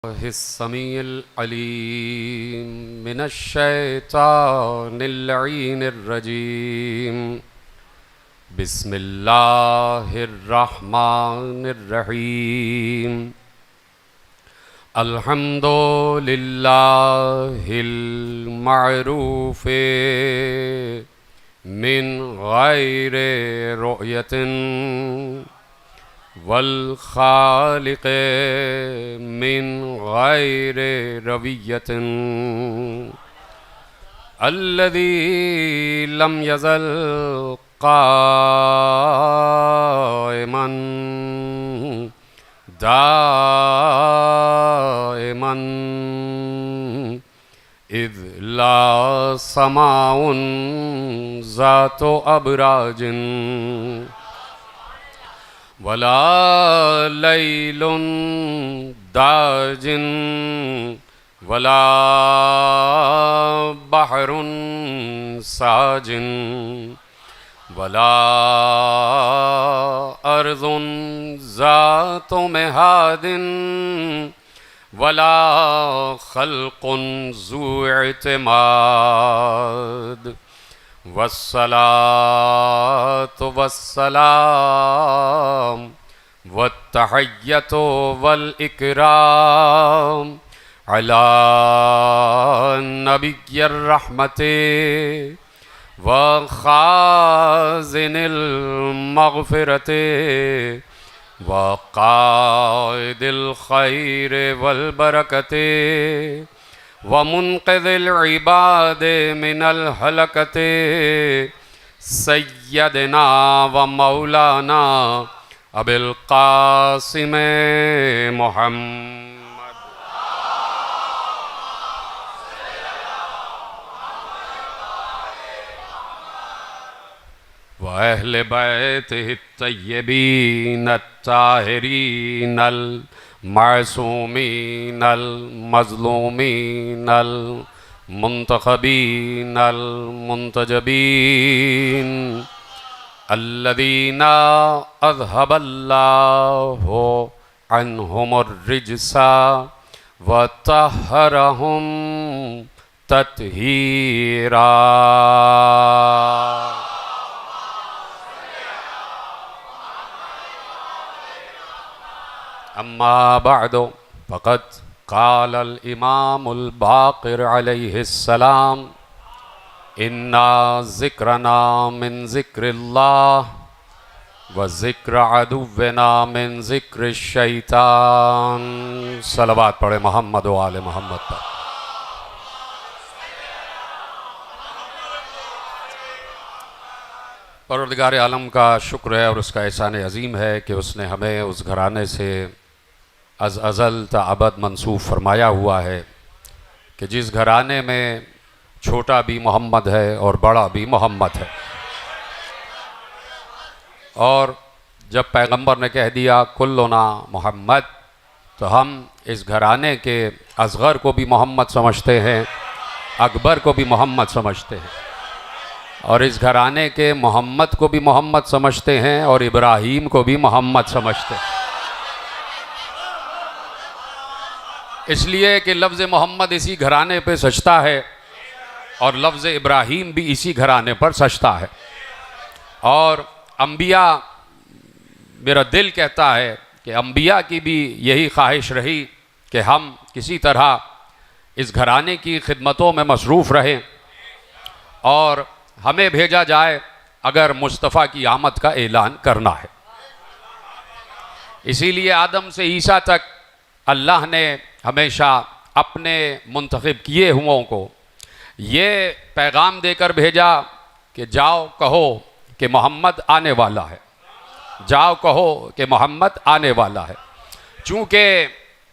हिस्समील अलीम मिनश्शैतानिर्रजीम बिस्मिल्लाहिर्रहमानिर्रहीम अल्हम्दुलिल्लाहिल मअरूफ़े मिन गैरि रुयतिन वल खालिक़े मिन गैरि रवियतिन अल्लज़ी लम यज़ल क़ाइमन दाइमन इज़ ला समाउन ज़ातो अबराजिन वला लैलुन दाजिन वला बहरुन साजिन वला अर्ज़ुन ज़ातो मिहादिन वला खल्क़ुन ज़ू इत्माद वस्सलातु वस्सलाम वत्तहिय्यतु वल इकराम अला नबिय्यर रहमते व खाज़िनिल मग़फ़िरते व क़ाइदिल खैर वल बरकते व मुनक़िज़िल इबाद मिनल हलकते सय्यदना व मौलाना अबिल क़ासिम मुहम्मद व अहले बैतिहि तय्यबीन अत्ताहिरीन अल मासूमीन अल मज़लूमीन अल मुंतखबीन अल मुंतजबीन अल्लज़ीना अज़हबल्लाहु अन्हुमुर रिज्सा व तहहरहुम तत्हीरा। अम्मा बअदु फ़क़द क़ालल इमामुल बाक़िर अलैहिस्सलाम इन्ना ज़िक्रना मिन ज़िक्रिल्लाह व ज़िक्र अदुव्विना मिन ज़िक्रिश्शैतान। सलवात पढ़े मोहम्मद व आले मोहम्मद पर। परवरदिगार आलम का शुक्र है और उसका एहसान अज़ीम है कि उसने हमें उस घराने से अज़ल ता अबद मंसूब फरमाया हुआ है कि जिस घराने में छोटा भी मोहम्मद है और बड़ा भी मोहम्मद है। और जब पैगंबर ने कह दिया कुल्लुना मोहम्मद, तो हम इस घराने के असग़र को भी मोहम्मद समझते हैं, अकबर को भी मोहम्मद समझते हैं, और इस घराने के मोहम्मद को भी मोहम्मद समझते हैं और इब्राहीम को भी मोहम्मद समझते हैं। इसलिए कि लफ्ज़ मोहम्मद इसी घराने पे सजता है और लफ्ज़ इब्राहीम भी इसी घराने पर सजता है। और अम्बिया, मेरा दिल कहता है कि अम्बिया की भी यही ख्वाहिश रही कि हम किसी तरह इस घराने की खिदमतों में मसरूफ़ रहें और हमें भेजा जाए अगर मुस्तफ़ा की आमद का ऐलान करना है। इसीलिए आदम से ईसा तक अल्लाह ने हमेशा अपने मुंतखब किए हुओं को ये पैगाम देकर भेजा कि जाओ कहो कि मोहम्मद आने वाला है, जाओ कहो कि मोहम्मद आने वाला है। चूँकि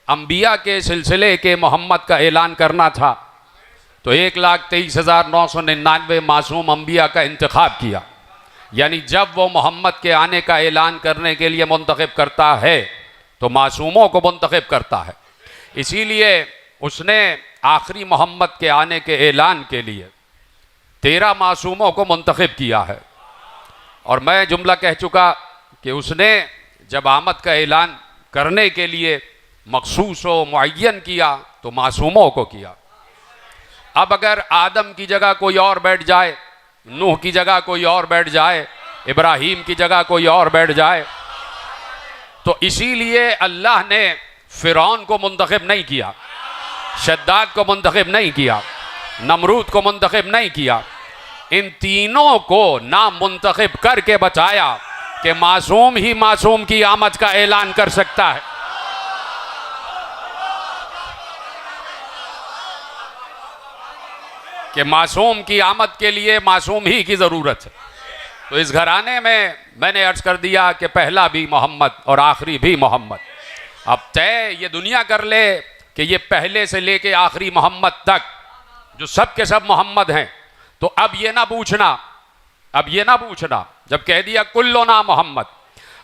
अम्बिया के सिलसिले के मोहम्मद का ऐलान करना था तो 1,23,999 मासूम अम्बिया का इंतखाब किया। यानी जब वो मोहम्मद के आने का ऐलान करने के लिए मुंतखब करता है तो मासूमों को मुंतखब करता है। इसीलिए उसने आखिरी मोहम्मद के आने के ऐलान के लिए 13 मासूमों को मुंतखब किया है। और मैं जुमला कह चुका कि उसने जब आमद का ऐलान करने के लिए मखसूस व मुअय्यन किया तो मासूमों को किया। अब अगर आदम की जगह कोई और बैठ जाए, नूह की जगह कोई और बैठ जाए, इब्राहीम की जगह कोई और बैठ जाए, तो इसीलिए अल्लाह ने फिरौन को मुंतखब नहीं किया, शद्दाद को मुंतखब नहीं किया, नमरूद को मुंतखब नहीं किया। इन तीनों को ना मुंतखब करके बचाया कि मासूम ही मासूम की आमद का ऐलान कर सकता है। कि मासूम की आमद के लिए मासूम ही की ज़रूरत है। तो इस घराने में मैंने अर्ज कर दिया कि पहला भी मोहम्मद और आखिरी भी मोहम्मद। अब तय ये दुनिया कर ले कि ये पहले से लेके आखिरी मोहम्मद तक जो सब के सब मोहम्मद हैं, तो अब ये ना पूछना जब कह दिया कुल्लो ना मोहम्मद,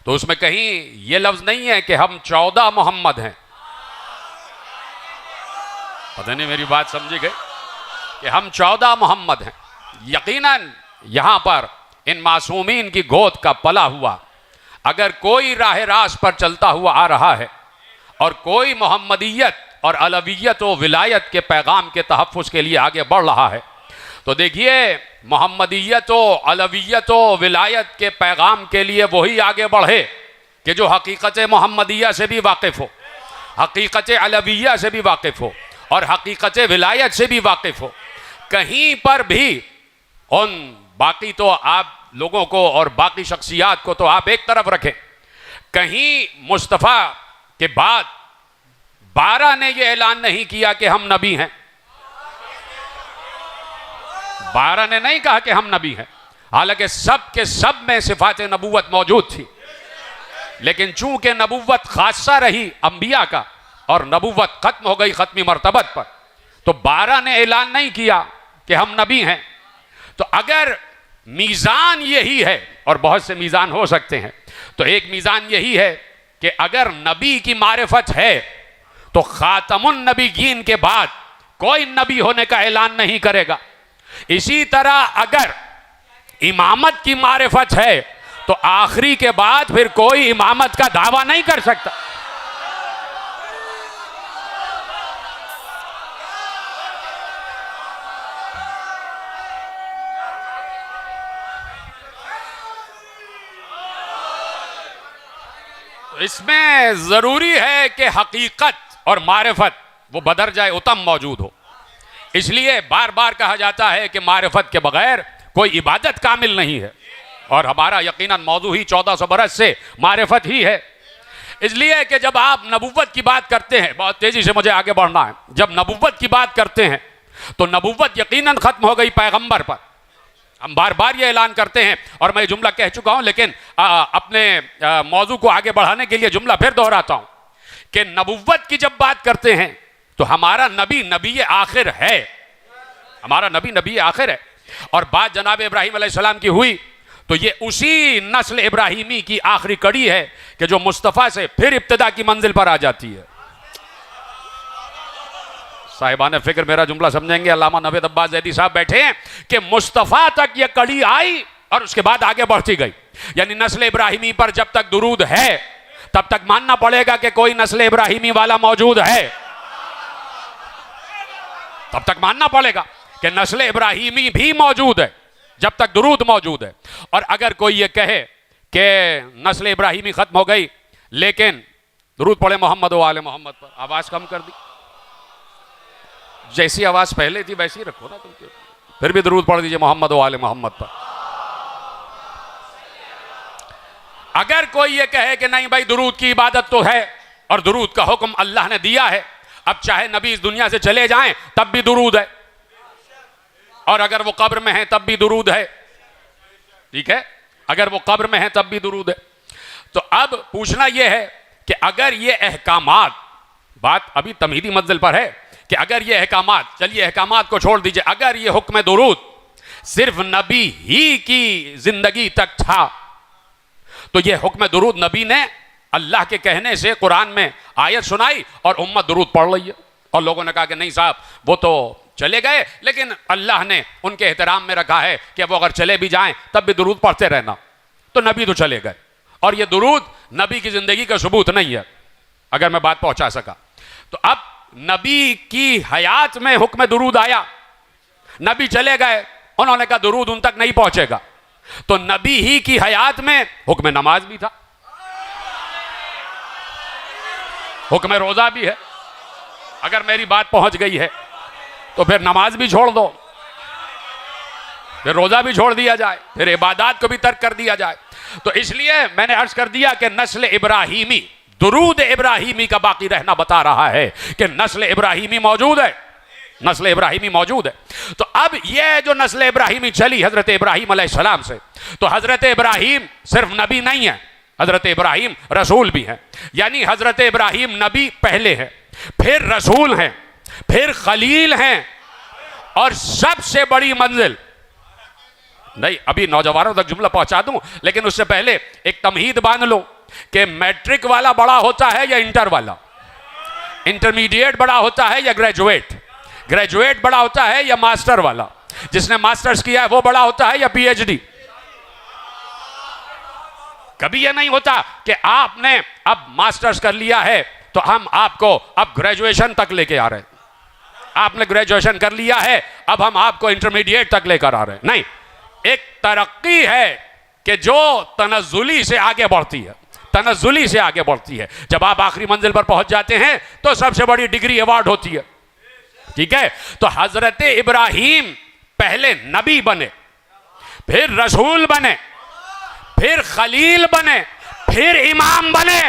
तो उसमें कहीं ये लफ्ज़ नहीं है कि हम 14 मोहम्मद हैं। पता नहीं मेरी बात समझी गई कि हम 14 मोहम्मद हैं। यकीनन यहाँ पर इन मासूमीन की गोद का पला हुआ अगर कोई राह रास पर चलता हुआ आ रहा है और कोई मोहम्मदियत और अलवियत व विलायत के पैगाम के तहफ़्फ़ुज़ के लिए आगे बढ़ रहा है, तो देखिए मोहम्मदियत व अलवियत व विलायत के पैगाम के लिए वही आगे बढ़े कि जो हकीकत मोहम्मदिया से भी वाकिफ़ हो, हकीकत अलविया से भी वाकिफ़ हो और हकीकत विलायत से भी वाकिफ़ हो। कहीं पर भी उन बाकी तो आप लोगों को और बाकी शख्सियात को तो आप एक तरफ रखें, कहीं मुस्तफ़ा के बाद 12 ने यह ऐलान नहीं किया कि हम नबी हैं। 12 ने नहीं कहा कि हम नबी हैं, हालांकि सब के सब में सिफात नबूवत मौजूद थी, लेकिन चूंकि नबूवत खासा रही अंबिया का और नबूवत खत्म हो गई खत्मी मर्तबत पर, तो 12 ने ऐलान नहीं किया कि हम नबी हैं। तो अगर मीज़ान यही है, और बहुत से मीज़ान हो सकते हैं, तो एक मीज़ान यही है कि अगर नबी की मारिफत है तो खातमुन नबीयीन के बाद कोई नबी होने का ऐलान नहीं करेगा। इसी तरह अगर इमामत की मारिफत है तो आखिरी के बाद फिर कोई इमामत का दावा नहीं कर सकता। इसमें ज़रूरी है कि हकीकत और मारिफत वो बदर जाए उतम मौजूद हो। इसलिए बार बार कहा जाता है कि मारिफत के बगैर कोई इबादत कामिल नहीं है, और हमारा यकीनन मौजू ही 1400 बरस से मारिफत ही है। इसलिए कि जब आप नबुव्वत की बात करते हैं, बहुत तेज़ी से मुझे आगे बढ़ना है, जब नबुव्वत की बात करते हैं तो नबुव्वत यकीनन ख़त्म हो गई पैगंबर पर। हम बार बार ये ऐलान करते हैं और मैं जुमला कह चुका हूं, लेकिन अपने मौजू को आगे बढ़ाने के लिए जुमला फिर दोहराता हूं कि नबुव्वत की जब बात करते हैं तो हमारा नबी नबी आखिर है, हमारा नबी नबी आखिर है। और बात जनाब इब्राहीम अलैहिस्सलाम की हुई तो ये उसी नस्ल इब्राहीमी की आखिरी कड़ी है कि जो मुस्तफ़ा से फिर इब्तिदा की मंजिल पर आ जाती है। साहिबान फिक्र मेरा जुमला समझेंगे, अल्लामा नवेद अब्बास ज़ैदी साहब बैठे हैं कि मुस्तफ़ा तक ये कड़ी आई और उसके बाद आगे बढ़ती गई। यानी नस्ल इब्राहीमी पर जब तक दुरूद है तब तक मानना पड़ेगा कि कोई नस्ल इब्राहीमी वाला मौजूद है, तब तक मानना पड़ेगा कि नस्ल इब्राहीमी भी मौजूद है जब तक दुरूद मौजूद है। और अगर कोई ये कहे कि नस्ल इब्राहीमी खत्म हो गई लेकिन दुरूद पढ़े मोहम्मद व आले मोहम्मद पर, आवाज़ कम कर दी, जैसी आवाज़ पहले थी वैसी रखो ना, तुम फिर भी दुरूद पढ़ दीजिए मोहम्मद व आले मोहम्मद पर। अगर कोई ये कहे कि नहीं भाई दुरूद की इबादत तो है और दुरूद का हुक्म अल्लाह ने दिया है, अब चाहे नबी इस दुनिया से चले जाएं तब भी दुरूद है, और अगर वो कब्र में है तब भी दुरूद है, ठीक है, अगर वो कब्र में है तब भी दुरूद है। तो अब पूछना यह है कि अगर ये अहकामात, बात अभी तमहीदी मंजिल पर है कि अगर ये अहकामात, चलिए अहकामात को छोड़ दीजिए, अगर ये हुक्म दुरूद सिर्फ नबी ही की जिंदगी तक था तो ये हुक्म दुरूद नबी ने अल्लाह के कहने से कुरान में आयत सुनाई और उम्मत दुरूद पढ़ रही है, और लोगों ने कहा कि नहीं साहब वो तो चले गए, लेकिन अल्लाह ने उनके एहतराम में रखा है कि वो अगर चले भी जाएं तब भी दुरूद पढ़ते रहना। तो नबी तो चले गए और ये दुरूद नबी की जिंदगी का सबूत नहीं है। अगर मैं बात पहुंचा सका। तो अब नबी की हयात में हुक्म दुरूद आया, नबी चले गए, उन्होंने कहा दुरूद उन तक नहीं पहुंचेगा, तो नबी ही की हयात में हुक्म नमाज भी था, हुक्म रोजा भी है। अगर मेरी बात पहुंच गई है तो फिर नमाज भी छोड़ दो, फिर रोजा भी छोड़ दिया जाए, फिर इबादत को भी तर्क कर दिया जाए। तो इसलिए मैंने अर्ज कर दिया कि नस्ल इब्राहीमी, दुरूद इब्राहीमी का बाकी रहना बता रहा है कि नस्ल इब्राहीमी मौजूद है, नस्ल इब्राहीमी मौजूद है। तो अब यह जो नस्ल इब्राहीमी चली हजरत इब्राहीम अलैहिस्सलाम से, तो हजरत इब्राहीम सिर्फ नबी नहीं है, हजरत इब्राहीम रसूल भी है। यानी हजरत इब्राहीम नबी पहले है, फिर रसूल हैं, फिर खलील हैं, और सबसे बड़ी मंजिल, नहीं अभी नौजवानों तक जुमला पहुंचा दूं, लेकिन उससे पहले एक तमहीद बांध लो कि मैट्रिक वाला बड़ा होता है या इंटर वाला, इंटरमीडिएट बड़ा होता है या ग्रेजुएट, ग्रेजुएट बड़ा होता है या मास्टर वाला, जिसने मास्टर्स किया है वो बड़ा होता है या पीएचडी। कभी यह नहीं होता कि आपने अब मास्टर्स कर लिया है तो हम आपको अब ग्रेजुएशन तक लेके आ रहे हैं, आपने ग्रेजुएशन कर लिया है अब हम आपको इंटरमीडिएट तक लेकर आ रहे हैं। नहीं, एक तरक्की है कि जो तनज़्ज़ुली से आगे बढ़ती है, तनज़्ज़ुली से आगे बढ़ती है। जब आप आखिरी मंजिल पर पहुंच जाते हैं तो सबसे बड़ी डिग्री अवार्ड होती है, ठीक है। तो हजरत इब्राहीम पहले नबी बने, फिर रसूल बने, फिर खलील बने, फिर इमाम बने।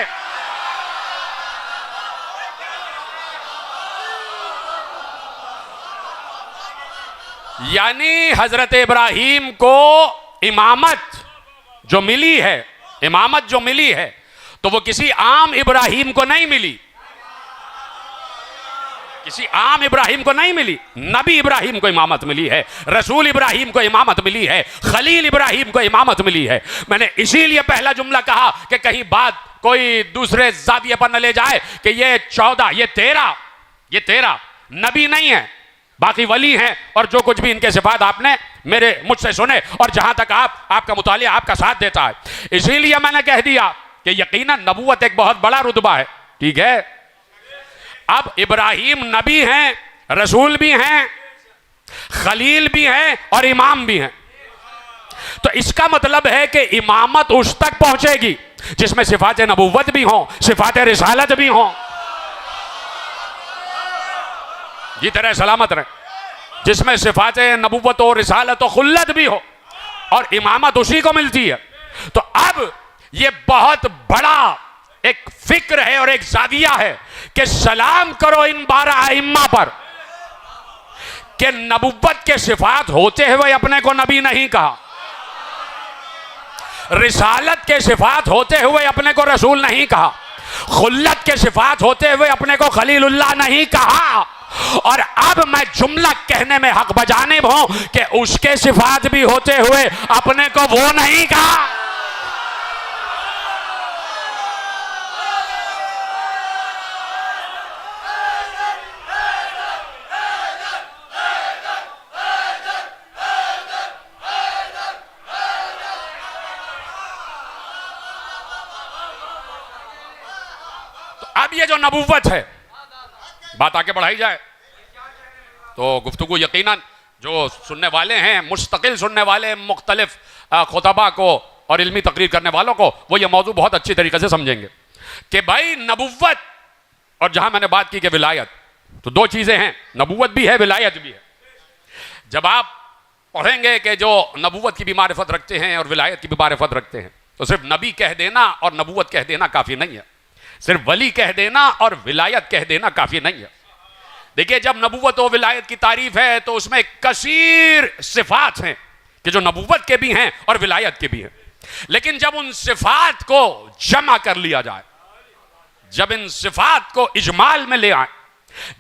यानी हजरत इब्राहीम को इमामत जो मिली है, इमामत जो मिली है, तो वो किसी आम इब्राहीम को नहीं मिली, किसी आम इब्राहीम को नहीं मिली। नबी इब्राहीम को इमामत मिली है, रसूल इब्राहीम को इमामत मिली है, खलील इब्राहीम को इमामत मिली है। मैंने इसीलिए पहला जुमला कहा कि कहीं बात कोई दूसरे जाविये पर न ले जाए कि ये 14, ये 13 नबी नहीं है, बाकी वली हैं, और जो कुछ भी इनके सिफात आपने मुझसे सुने, और जहां तक आपका मुतालिया आपका साथ देता है। इसीलिए मैंने कह दिया कि यकीनन नबूवत एक बहुत बड़ा रुतबा है, ठीक है। अब इब्राहीम नबी हैं, रसूल भी हैं, खलील भी हैं और इमाम भी हैं। तो इसका मतलब है कि इमामत उस तक पहुंचेगी जिसमें सिफात नबूवत भी हों, सिफात रिसालत भी हों, जी तरह सलामत रहे, जिसमें सिफात नबूवत और रिसालत और खुल्लत भी हो, और इमामत उसी को मिलती है। तो अब ये बहुत बड़ा एक फिक्र है और एक जाविया है कि सलाम करो इन 12 अइम्मा पर कि नबूवत के सिफात होते हुए अपने को नबी नहीं कहा, रिसालत के सिफात होते हुए अपने को रसूल नहीं कहा, खुल्लत के सिफात होते हुए अपने को खलीलुल्लाह नहीं कहा। और अब मैं जुमला कहने में हक बजानिब हूं कि उसके सिफात भी होते हुए अपने को वो नहीं कहा। तो अब ये जो नबूवत है, बात आगे बढ़ाई जाए तो गुफ्तगू यकीनन जो सुनने वाले हैं, मुस्तकिल सुनने वाले मुख्तलिफ खुतबा को और इल्मी तकरीर करने वालों को, वो ये मौजू बहुत अच्छी तरीके से समझेंगे कि भाई नबूवत, और जहां मैंने बात की कि विलायत, तो दो चीजें हैं, नबूवत भी है, विलायत भी है। जब आप पढ़ेंगे कि जो नबूवत की भी मारिफत रखते हैं और विलायत की भी मारिफत रखते हैं, तो सिर्फ नबी कह देना और नबूवत कह देना काफी नहीं है, सिर्फ वली कह देना और विलायत कह देना काफी नहीं है। देखिए, जब नबूवत और विलायत की तारीफ है तो उसमें कसीर सिफात हैं कि जो नबूवत के भी हैं और विलायत के भी हैं, लेकिन जब उन सिफात को जमा कर लिया जाए, जब इन सिफात को इजमाल में ले आए,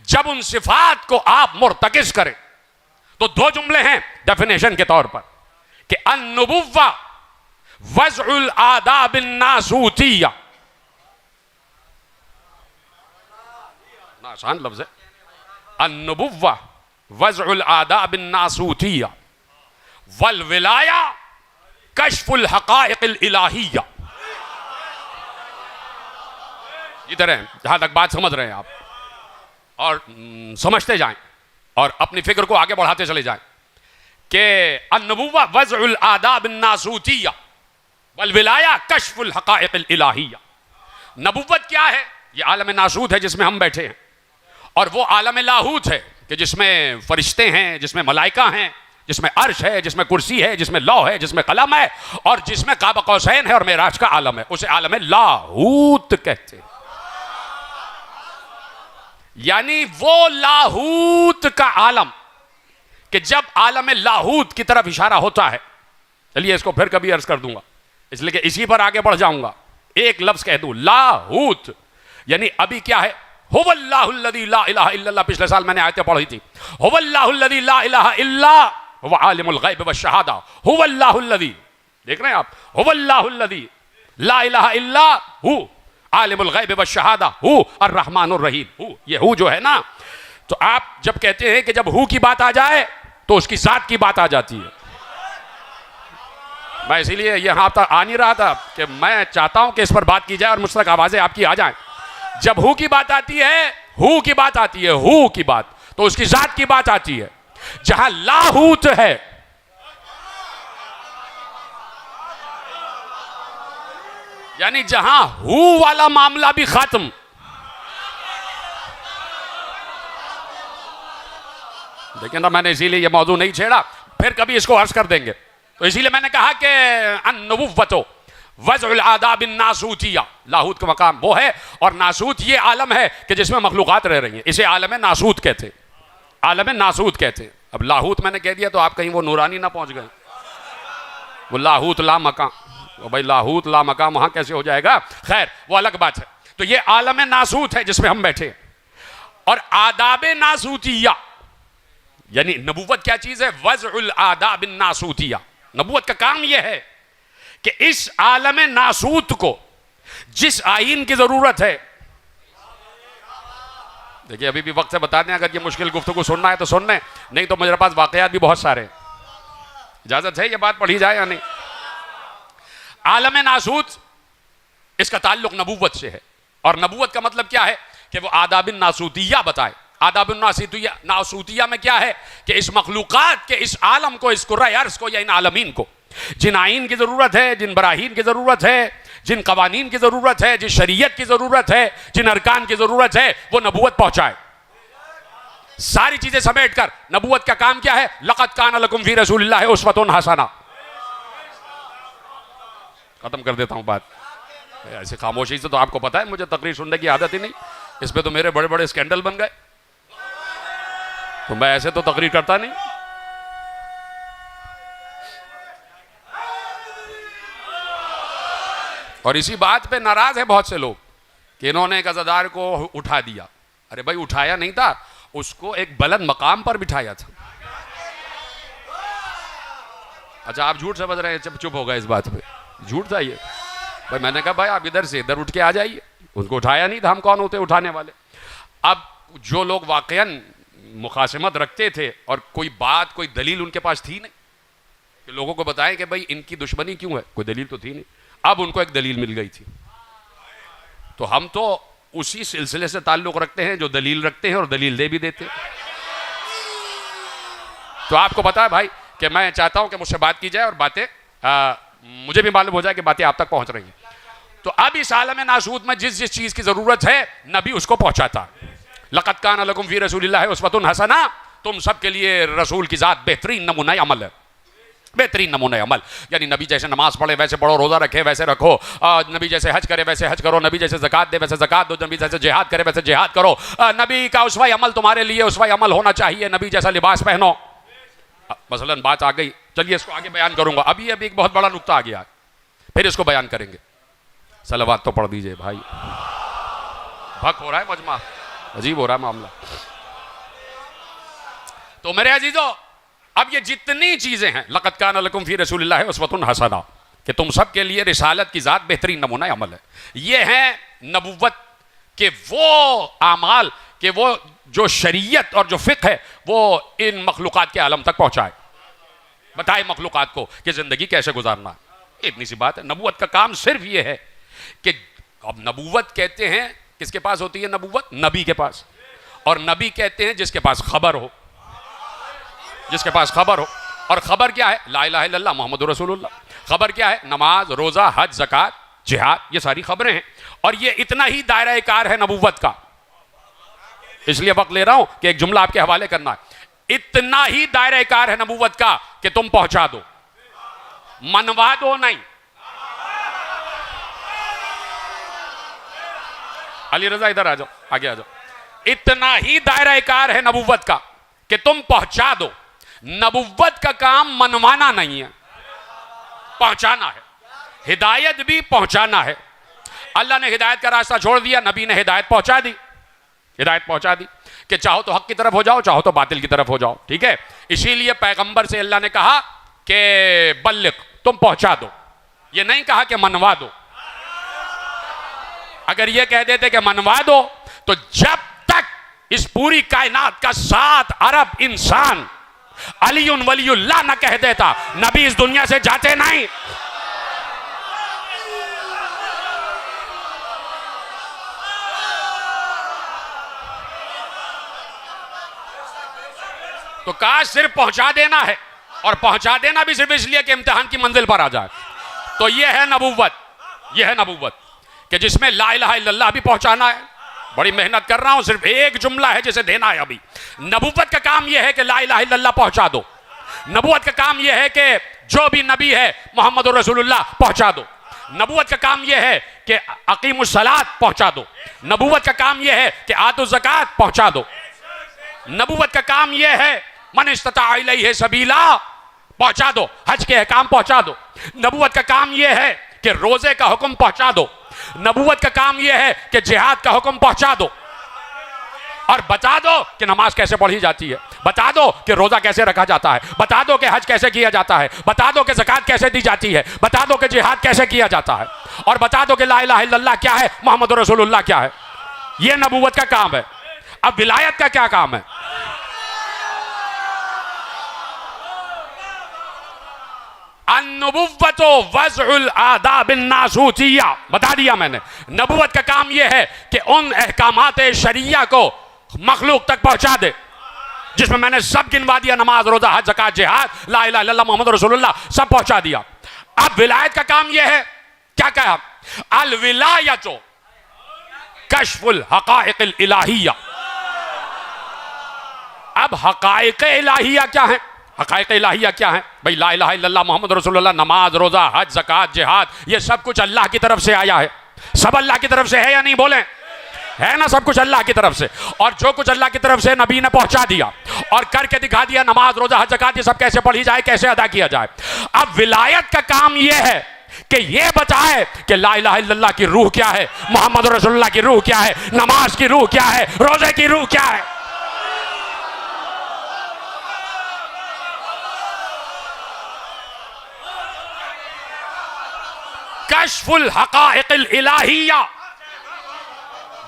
जब उन सिफात को आप मुर्तकिज करें, तो दो जुमले हैं डेफिनेशन के तौर पर कि अन-नुबुव्वा वज़उल आदाबिन नासूतिया, आसान लफ्ज़ है, अन-नुबुव्वा वज़उल आदाबिन नासूतिया वल विलाया कश्फुल हक़ाइक़िल इलाहिया। इधर हैं, जहां तक बात समझ रहे हैं आप, और समझते जाएं और अपनी फिक्र को आगे बढ़ाते चले जाएं कि अन्नबुव्वा वज़उल आदाब अन्नासूतिया वल विलाया कश्फुल हक़ाइक़िल इलाहिया। नबुव्वत क्या है? ये आलम नासूत है जिसमें हम बैठे हैं, और वो आलम लाहूत है कि जिसमें फरिश्ते हैं, जिसमें मलाइका हैं, जिसमें अर्श है, जिसमें कुर्सी है, जिसमें लौ है, जिसमें कलम है, और जिसमें काब कौसैन है और मेराज का आलम है। उसे आलम लाहूत कहते हैं। यानी वो लाहूत का आलम कि जब आलम लाहूत की तरफ इशारा होता है, चलिए इसको फिर कभी अर्ज कर दूंगा, इसलिए कि इसी पर आगे बढ़ जाऊंगा। एक लफ्ज कह दूं, लाहूत, यानी अभी क्या है? हुवल्लाहुल्लज़ी ला इलाहा इल्लल्लाह। पिछले साल मैंने आयतें पढ़ी थी। हुवल्लाहुल्लज़ी ला इलाहा इल्ला हुवा आलिमुल गैब वश्शहादा। हुवल्लाहुल्लज़ी, देख रहे हैं आप, हुवल्लाहुल्लज़ी ला इलाहा इल्ला हु आलिमुल गैब वश्शहादा हु अर्रहमानुर रहीम। हु, ये हु जो है ना, तो आप जब कहते हैं कि जब हु की बात आ जाए तो उसकी जात की बात आ जाती है। मैं इसीलिए यहां तक आ नहीं रहा था कि मैं चाहता हूं कि इस पर बात की जाए और मुझ तक आवाजें आपकी आ जाएं। जब हु की बात आती है, हु की बात आती है, हु की बात, तो उसकी जात की बात आती है। जहां लाहूत है, यानी जहां हु वाला मामला भी खत्म, देखिए ना, मैंने इसीलिए यह मौजू नहीं छेड़ा, फिर कभी इसको अर्ज कर देंगे। तो इसीलिए मैंने कहा कि अन्नुबुव्वतो वज़उल आदाब अन्नासूतिया, लाहूत का मकाम वो है, और नासूत ये आलम है कि जिसमें मखलूक़ात रह रही हैं। इसे आलम नासूत कहते, आलम नासूत कहते। अब लाहूत मैंने कह दिया तो आप कहीं वो नूरानी ना पहुंच गए, वो लाहूत ला मकाम, वो भाई लाहूत ला मकाम वहां कैसे हो जाएगा? खैर, वो अलग बात है। तो ये आलम नासूत है जिसमें हम बैठे, और आदाब नासूतिया, यानी नबूवत क्या चीज है? वज़उल आदाब अन्नासूतिया। नबूवत का काम यह है कि इस आलम नासूत को जिस आईन की जरूरत है, देखिए अभी भी वक्त से बता दें, अगर ये मुश्किल गुफ्तगू सुनना है तो सुन लें, नहीं तो मेरे पास वाकयात भी बहुत सारे हैं। इजाजत है ये बात पढ़ी जाए या नहीं? आलम नासूत, इसका ताल्लुक नबूवत से है, और नबूवत का मतलब क्या है कि वो आदाब नासूतिया बताए। आदाब नासूतिया में क्या है कि इस मखलूक़ात के इस आलम को, इस कुर्रा अर्ज़ को, या इन आलमीन को जिन आइन की ज़रूरत है, जिन बराहीन की ज़रूरत है, जिन कवानीन की ज़रूरत है, जिस शरीयत की ज़रूरत है, जिन अरकान की ज़रूरत है, वो नबूवत पहुँचाए। सारी चीज़ें समेट कर नबूवत का काम क्या है? लक़द कान लकुम फ़ी रसूलिल्लाहि उस्वतुन हसना। ख़त्म कर देता हूँ बात। ऐसे खामोशी से तो आपको पता है मुझे तकरीर सुनने की आदत ही नहीं, इस पर तो मेरे बड़े बड़े स्कैंडल बन गए, तो मैं ऐसे तो तकरीर करता नहीं। और इसी बात पे नाराज है बहुत से लोग कि इन्होंने एक अज़ादार को उठा दिया। अरे भाई, उठाया नहीं था, उसको एक बुलंद मकाम पर बिठाया था। अच्छा, आप झूठ समझ रहे हैं, चुप हो गए इस बात पे, झूठ था ये। भाई मैंने कहा भाई आप इधर से इधर उठ के आ जाइए, उनको उठाया नहीं था, हम कौन होते उठाने वाले। अब जो लोग वाकईन मुखासमत रखते थे और कोई बात, कोई दलील उनके पास थी नहीं कि लोगों को बताएं कि भाई इनकी दुश्मनी क्यों है, कोई दलील तो थी नहीं। अब उनको एक दलील मिल गई थी, तो हम तो उसी सिलसिले से ताल्लुक रखते हैं जो दलील रखते हैं और दलील दे भी देते हैं। तो आपको पता है भाई कि मैं चाहता हूं कि मुझसे बात की जाए और बातें मुझे भी मालूम हो जाए कि बातें आप तक पहुंच रही हैं। तो अब इस आलम नासूत में जिस जिस चीज की जरूरत है नबी उसको पहुंचाता। लक़द कान लकुम फ़ी रसूलिल्लाहि उस्वतुन हसना, तुम सबके लिए रसूल की जात बेहतरीन नमूना अमल है, बेहतरीन नमूना अमल। यानी नबी जैसे नमाज पढ़े वैसे पढ़ो, रोजा रखे वैसे रखो, नबी जैसे हज करे वैसे हज करो, नबी जैसे ज़कात दे वैसे ज़कात दो, नबी जैसे जिहाद करे वैसे जिहाद करो, नबी का उसवा अमल तुम्हारे लिए उसवा अमल होना चाहिए, नबी जैसा लिबास पहनो। मसलन बात आ गई, चलिए इसको आगे बयान करूंगा। अभी एक बहुत बड़ा नुक्ता आ गया, फिर इसको बयान करेंगे। सलवात तो पढ़ दीजिए भाई, भक हो रहा है मजमा, अजीब हो रहा है मामला। तो मेरे अजीजों, अब ये जितनी चीजें हैं, लक़द कान लकुम फ़ी रसूलिल्लाहि उस्वतुन हसना, कि तुम सब के लिए रिसालत की जात बेहतरीन नमूना अमल है। ये है नबुव्वत के वो आमाल कि वो जो शरीयत और जो फ़िक़्ह है वो इन मखलूक़ात के आलम तक पहुँचाए, बताए मखलूक़ात को कि ज़िंदगी कैसे गुजारना है। इतनी सी बात है। नबूवत का काम सिर्फ ये है कि अब नबूवत कहते हैं किसके पास होती है नबूवत? नबी के पास। और नबी कहते हैं जिसके पास खबर हो, जिसके पास खबर हो। और खबर क्या है? ला इलाहा इल्लल्लाह मोहम्मद रसूलुल्लाह। खबर क्या है? नमाज, रोजा, हज, ज़कात, जिहाद, ये सारी खबरें हैं। और ये इतना ही दायरा कार है नबूवत का। इसलिए वक्त ले रहा हूं कि एक जुमला आपके हवाले करना है। इतना ही दायरा कार है नबूवत का कि तुम पहुंचा दो, मनवा दो नहीं। अली रजा इधर आ जाओ, आगे आ जाओ। इतना ही दायरा कार है नबूवत का कि तुम पहुंचा दो। नबूवत का काम मनवाना नहीं है, पहुंचाना है। हिदायत भी पहुंचाना है। अल्लाह ने हिदायत का रास्ता छोड़ दिया, नबी ने हिदायत पहुंचा दी। हिदायत पहुंचा दी कि चाहो तो हक की तरफ हो जाओ, चाहो तो बातिल की तरफ हो जाओ, ठीक है। इसीलिए पैगंबर से अल्लाह ने कहा कि बल्लिग, तुम पहुंचा दो। ये नहीं कहा कि मनवा दो। अगर ये कह देते कि मनवा दो, तो जब तक इस पूरी कायनात का 7 अरब इंसान अलीउन वलीउल्लाह न कह देता, नबी इस दुनिया से जाते नहीं। तो काश सिर्फ पहुंचा देना है, और पहुंचा देना भी सिर्फ इसलिए कि इम्तिहान की मंजिल पर आ जाए। तो यह है नबूवत, यह है नबूवत कि जिसमें ला इलाहा इल्लल्लाह भी पहुंचाना है। बड़ी मेहनत कर रहा हूं, सिर्फ एक जुमला है जिसे देना है अभी। नबूवत का काम यह है कि ला इलाहा इल्लल्लाह पहुंचा दो। नबूवत का काम यह है कि जो भी नबी है मोहम्मद रसूलुल्लाह पहुंचा दो। नबूवत का काम यह है कि अकीमुस सलात पहुंचा दो। नबूवत का काम यह है कि आतुज़ ज़कात पहुंचा दो। नबूवत का काम यह है मन इस्तता इलैहि सबीला, पहुंचा दो। हज के अहकाम पहुंचा दो। नबूवत का काम यह है कि रोजे का हुक्म पहुंचा दो। नबूवत का काम यह है कि जिहाद का हुक्म पहुंचा दो। और बता दो कि नमाज कैसे पढ़ी जाती है, बता दो कि रोजा कैसे रखा जाता है, बता दो कि हज कैसे किया जाता है, बता दो कि ज़कात कैसे दी जाती है, बता दो कि जिहाद कैसे किया जाता है, और बता दो कि ला इलाहा इल्लल्लाह क्या है, मोहम्मद रसूलुल्लाह क्या है। यह नबूवत का काम है। अब विलायत का क्या काम है? अन्नुबुव्वतो वज़उल आदाबिन नासूतिया, बता दिया मैंने। नबूवत का काम यह है कि उन अहकामात शरिया को मखलूक तक पहुंचा दे, जिसमें मैंने सब गिनवा दिया, नमाज, रोजा, हज, ज़कात, जिहाद, ला इलाहा इल्लल्लाह मोहम्मद रसूलुल्लाह, सब पहुंचा दिया। अब विलायत का काम यह है, क्या कहा? अल विलायतो कश्फुल हक़ाइक़िल इलाहिया। अब हक़ाइक़ इलाहिया क्या है? हक़ाइक़ इलाहिया क्या है भाई? ला इलाहा इल्लल्लाह मोहम्मद रसूलुल्लाह, नमाज, रोजा, हज, ज़कात, जिहाद, ये सब कुछ अल्लाह की तरफ से आया है। सब अल्लाह की तरफ से है या नहीं? बोले, है ना? सब कुछ अल्लाह की तरफ से। और जो कुछ अल्लाह की तरफ से नबी ने पहुंचा दिया और करके दिखा दिया। नमाज, रोजा, हज, ज़कात, ये सब कैसे पढ़ी जाए, कैसे अदा किया जाए। अब विलायत का काम यह है कि ये बताए कि ला इलाहा इल्लल्लाह की रूह क्या है, मोहम्मद रसूलुल्लाह की रूह क्या है, नमाज की रूह क्या है, रोजे की रूह क्या है। कश्फुल हक़ाइक़िल इलाहिया,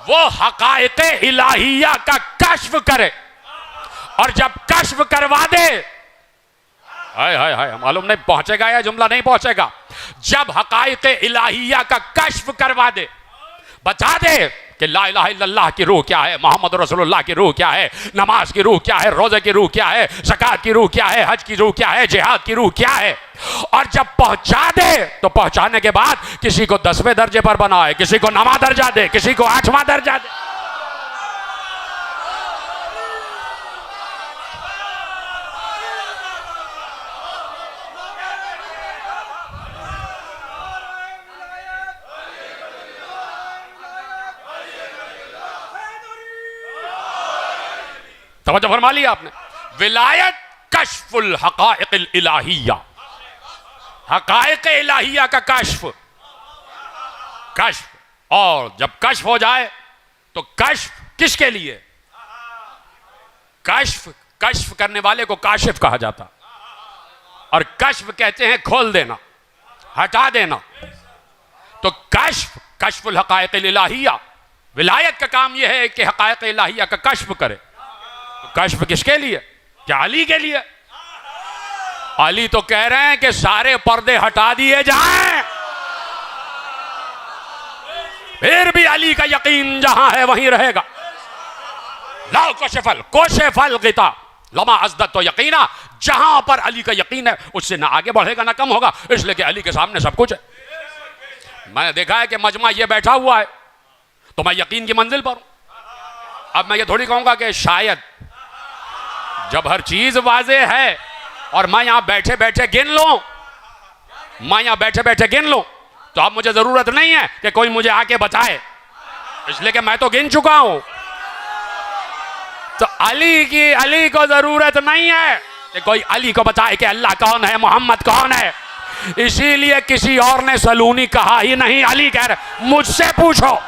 वो हक़ाइक़ इलाहिया का कश्फ करे। और जब कश्फ करवा दे, हाय हाय हाय, मालूम नहीं पहुंचेगा या जुमला नहीं पहुंचेगा। जब हक़ाइक़ इलाहिया का कश्फ करवा दे, बता दे कि ला इलाहा इल्लल्लाह की रूह क्या है, मोहम्मद रसूलुल्लाह की रूह क्या है, नमाज की रूह क्या है, रोजे की रूह क्या है, ज़कात की रूह क्या है, हज की रूह क्या है, जिहाद की रूह क्या है। और जब पहुंचा दे, तो पहुंचाने के बाद किसी को 10वें दर्जे पर बनाए, किसी को 9वां दर्जा दे, किसी को 8वां दर्जा दे। तवज्जो फरमा लिया आपने। विलायत कश्फुल हक़ाइक़िल इलाहिया, हक़ाइक़ इलाहिया का कश्फ। कश्फ, और जब कश्फ हो जाए तो कश्फ किसके लिए? कश्फ, कश्फ करने वाले को काशिफ कहा जाता। और कश्फ कहते हैं खोल देना, हटा देना। तो कश्फ, कश्फुल हक़ाइक़िल इलाहिया। विलायत का काम यह है कि हक़ाइक़ इलाहिया का कश्फ करे। कश्फ किसके लिए? क्या अली के लिए? अली तो कह रहे हैं कि सारे पर्दे हटा दिए जाएं। फिर भी अली का यकीन जहां है वहीं रहेगा। लाओ कोशेफल गिता लमा अजदत तो यकीना, जहां पर अली का यकीन है उससे ना आगे बढ़ेगा ना कम होगा, इसलिए कि अली के सामने सब कुछ है। मैंने देखा है कि मजमा ये बैठा हुआ है तो मैं यकीन की मंजिल पर हूं। अब मैं ये थोड़ी कहूंगा कि शायद, जब हर चीज वाजे है और मैं यहां बैठे बैठे गिन लूं, तो अब मुझे जरूरत नहीं है कि कोई मुझे आके बताए, इसलिए कि मैं तो गिन चुका हूं। तो अली को जरूरत नहीं है कि कोई अली को बताए कि अल्लाह कौन है, मोहम्मद कौन है। इसीलिए किसी और ने सलूनी कहा ही नहीं, अली कह रहे मुझसे पूछो।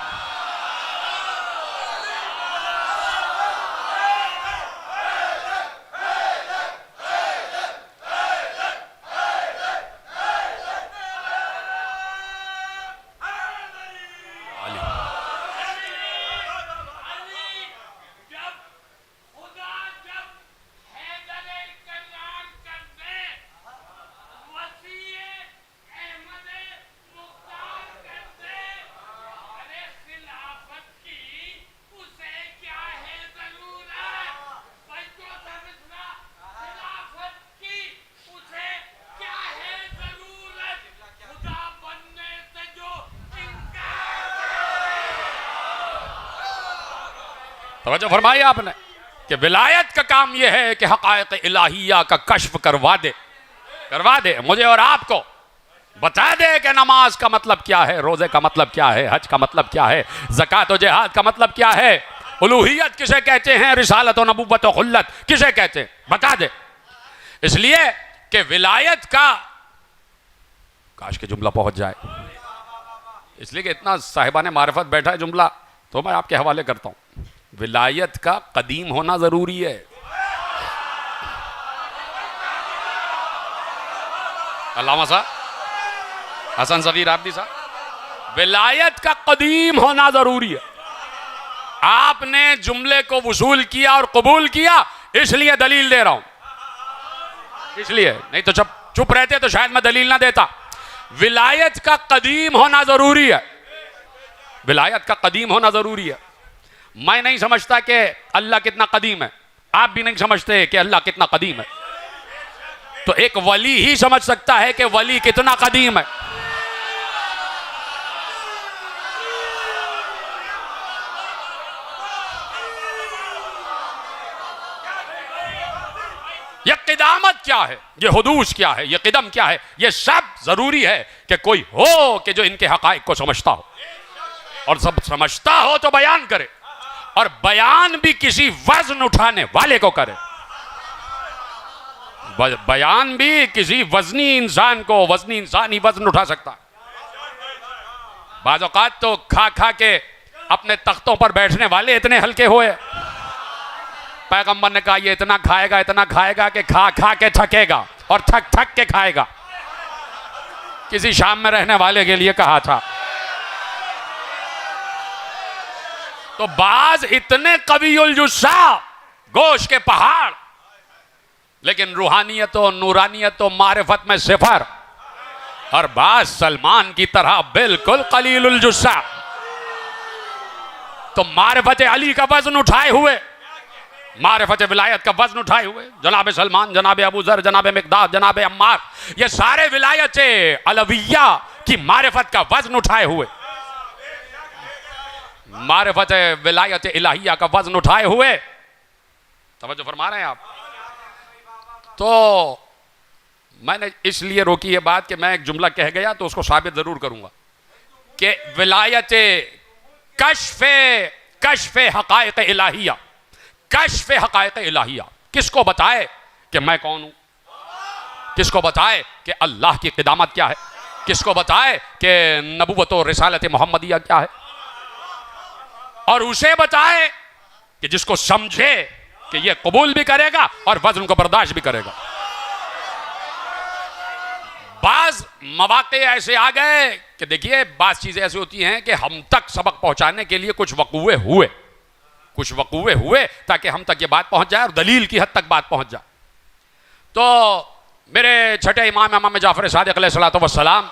तवज्जो फरमाई आपने कि विलायत का काम यह है कि हक़ाइक़ इलाहिया का कश्फ करवा दे मुझे और आपको, बता दे कि नमाज का मतलब क्या है, रोजे का मतलब क्या है, हज का मतलब क्या है, ज़कात और जिहाद का मतलब क्या है, उलूहियत किसे कहते हैं, रिसालत और नबुव्वत और खुल्लत किसे कहते हैं, बता दे। इसलिए कि विलायत का, काश के जुमला पहुंच जाए, इसलिए कि इतना साहिबाने मारिफत बैठा है जुमला, तो मैं आपके हवाले करता हूं। विलायत का कदीम होना जरूरी है। अल्लामा साहब, हसन सगीर आबदी साहब, विलायत का कदीम होना जरूरी है। आपने जुमले को वसूल किया और कबूल किया, इसलिए दलील दे रहा हूं, इसलिए, नहीं तो चुप रहते तो शायद मैं दलील ना देता। विलायत का कदीम होना जरूरी है, विलायत का कदीम होना जरूरी है। मैं नहीं समझता कि अल्लाह कितना कदीम है, आप भी नहीं समझते कि अल्लाह कितना कदीम है, तो एक वली ही समझ सकता है कि वली कितना कदीम है। यह क़िदामत क्या है, यह हुदूस क्या है, यह क़िदम क्या है, यह सब जरूरी है कि कोई हो कि जो इनके हक़ाइक़ को समझता हो, और सब समझता हो तो बयान करे, और बयान भी किसी वजन उठाने वाले को करे। बयान भी किसी वजनी इंसान को, वजनी इंसान ही वजन उठा सकता है। बाज़ औक़ात तो खा खा के अपने तख्तों पर बैठने वाले इतने हल्के हुए, पैगंबर ने कहा ये इतना खाएगा कि खा खा के थकेगा और थक थक के खाएगा। किसी शाम में रहने वाले के लिए कहा था। तो बाज इतने कवियुल जुस्सा, गोश्त के पहाड़, लेकिन रूहानियत और नूरानियत और मारिफत में सिफर, और बाज सलमान की तरह बिल्कुल कलीलुल जुस्सा। तो मारिफत अली का वजन उठाए हुए, मारिफत विलायत का वजन उठाए हुए जनाब सलमान, जनाब अबू ज़र, जनाब मिक़दाद, जनाब अम्मार, ये सारे विलायत अलविया की मारिफत का वजन उठाए हुए, मारिफत विलायत इलाहिया का वजन उठाए हुए, तवज्जो फरमा रहे हैं आप। तो मैंने इसलिए रोकी ये बात कि मैं एक जुमला कह गया तो उसको साबित जरूर करूंगा कि विलायत कश्फ हक़ाइक़ इलाहिया, कश्फ हक़ाइक़ इलाहिया किसको बताए कि मैं कौन हूं, किसको बताए कि अल्लाह की क़िदामत क्या है, किसको बताए कि नबुव्वत और रिसालत मोहम्मदिया क्या है, और उसे बताए कि जिसको समझे कि ये कबूल भी करेगा और वज़न को बर्दाश्त भी करेगा। बाज मौक़े ऐसे आ गए कि देखिए बाज चीजें ऐसी होती हैं कि हम तक सबक पहुंचाने के लिए कुछ वक़ूए हुए ताकि हम तक ये बात पहुंच जाए और दलील की हद तक बात पहुंच जाए। तो मेरे छठे इमाम जाफर सादिक़ अलैहिस्सलातु वस्सलाम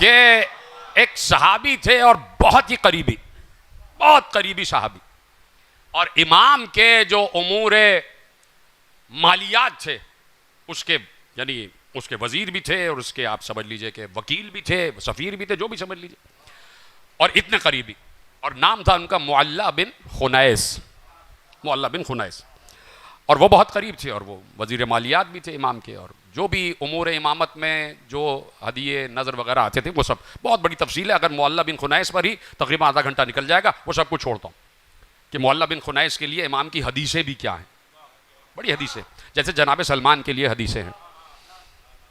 कि एक सहाबी थे और बहुत ही करीबी, बहुत करीबी सहाबी, और इमाम के जो उमूर मालियात थे उसके, यानी उसके वजीर भी थे और उसके आप समझ लीजिए कि वकील भी थे, सफ़ीर भी थे, जो भी समझ लीजिए, और इतने करीबी। और नाम था उनका मुअल्ला बिन खुनैस, मुअल्ला बिन खुनैस। और वो बहुत करीब थे और वो वजीर मालियात भी थे इमाम के, और जो भी उमूर इमामत में जो हदिये नज़र वगैरह आते थे वो सब, बहुत बड़ी तफसील है, अगर मुअल्ला बिन खुनैस पर ही तकरीबन आधा घंटा निकल जाएगा। वो सब कुछ छोड़ता हूँ कि मुअल्ला बिन खुनैस के लिए इमाम की हदीसें भी क्या हैं, बड़ी हदीसें, जैसे जनाब सलमान के लिए हदीसें हैं।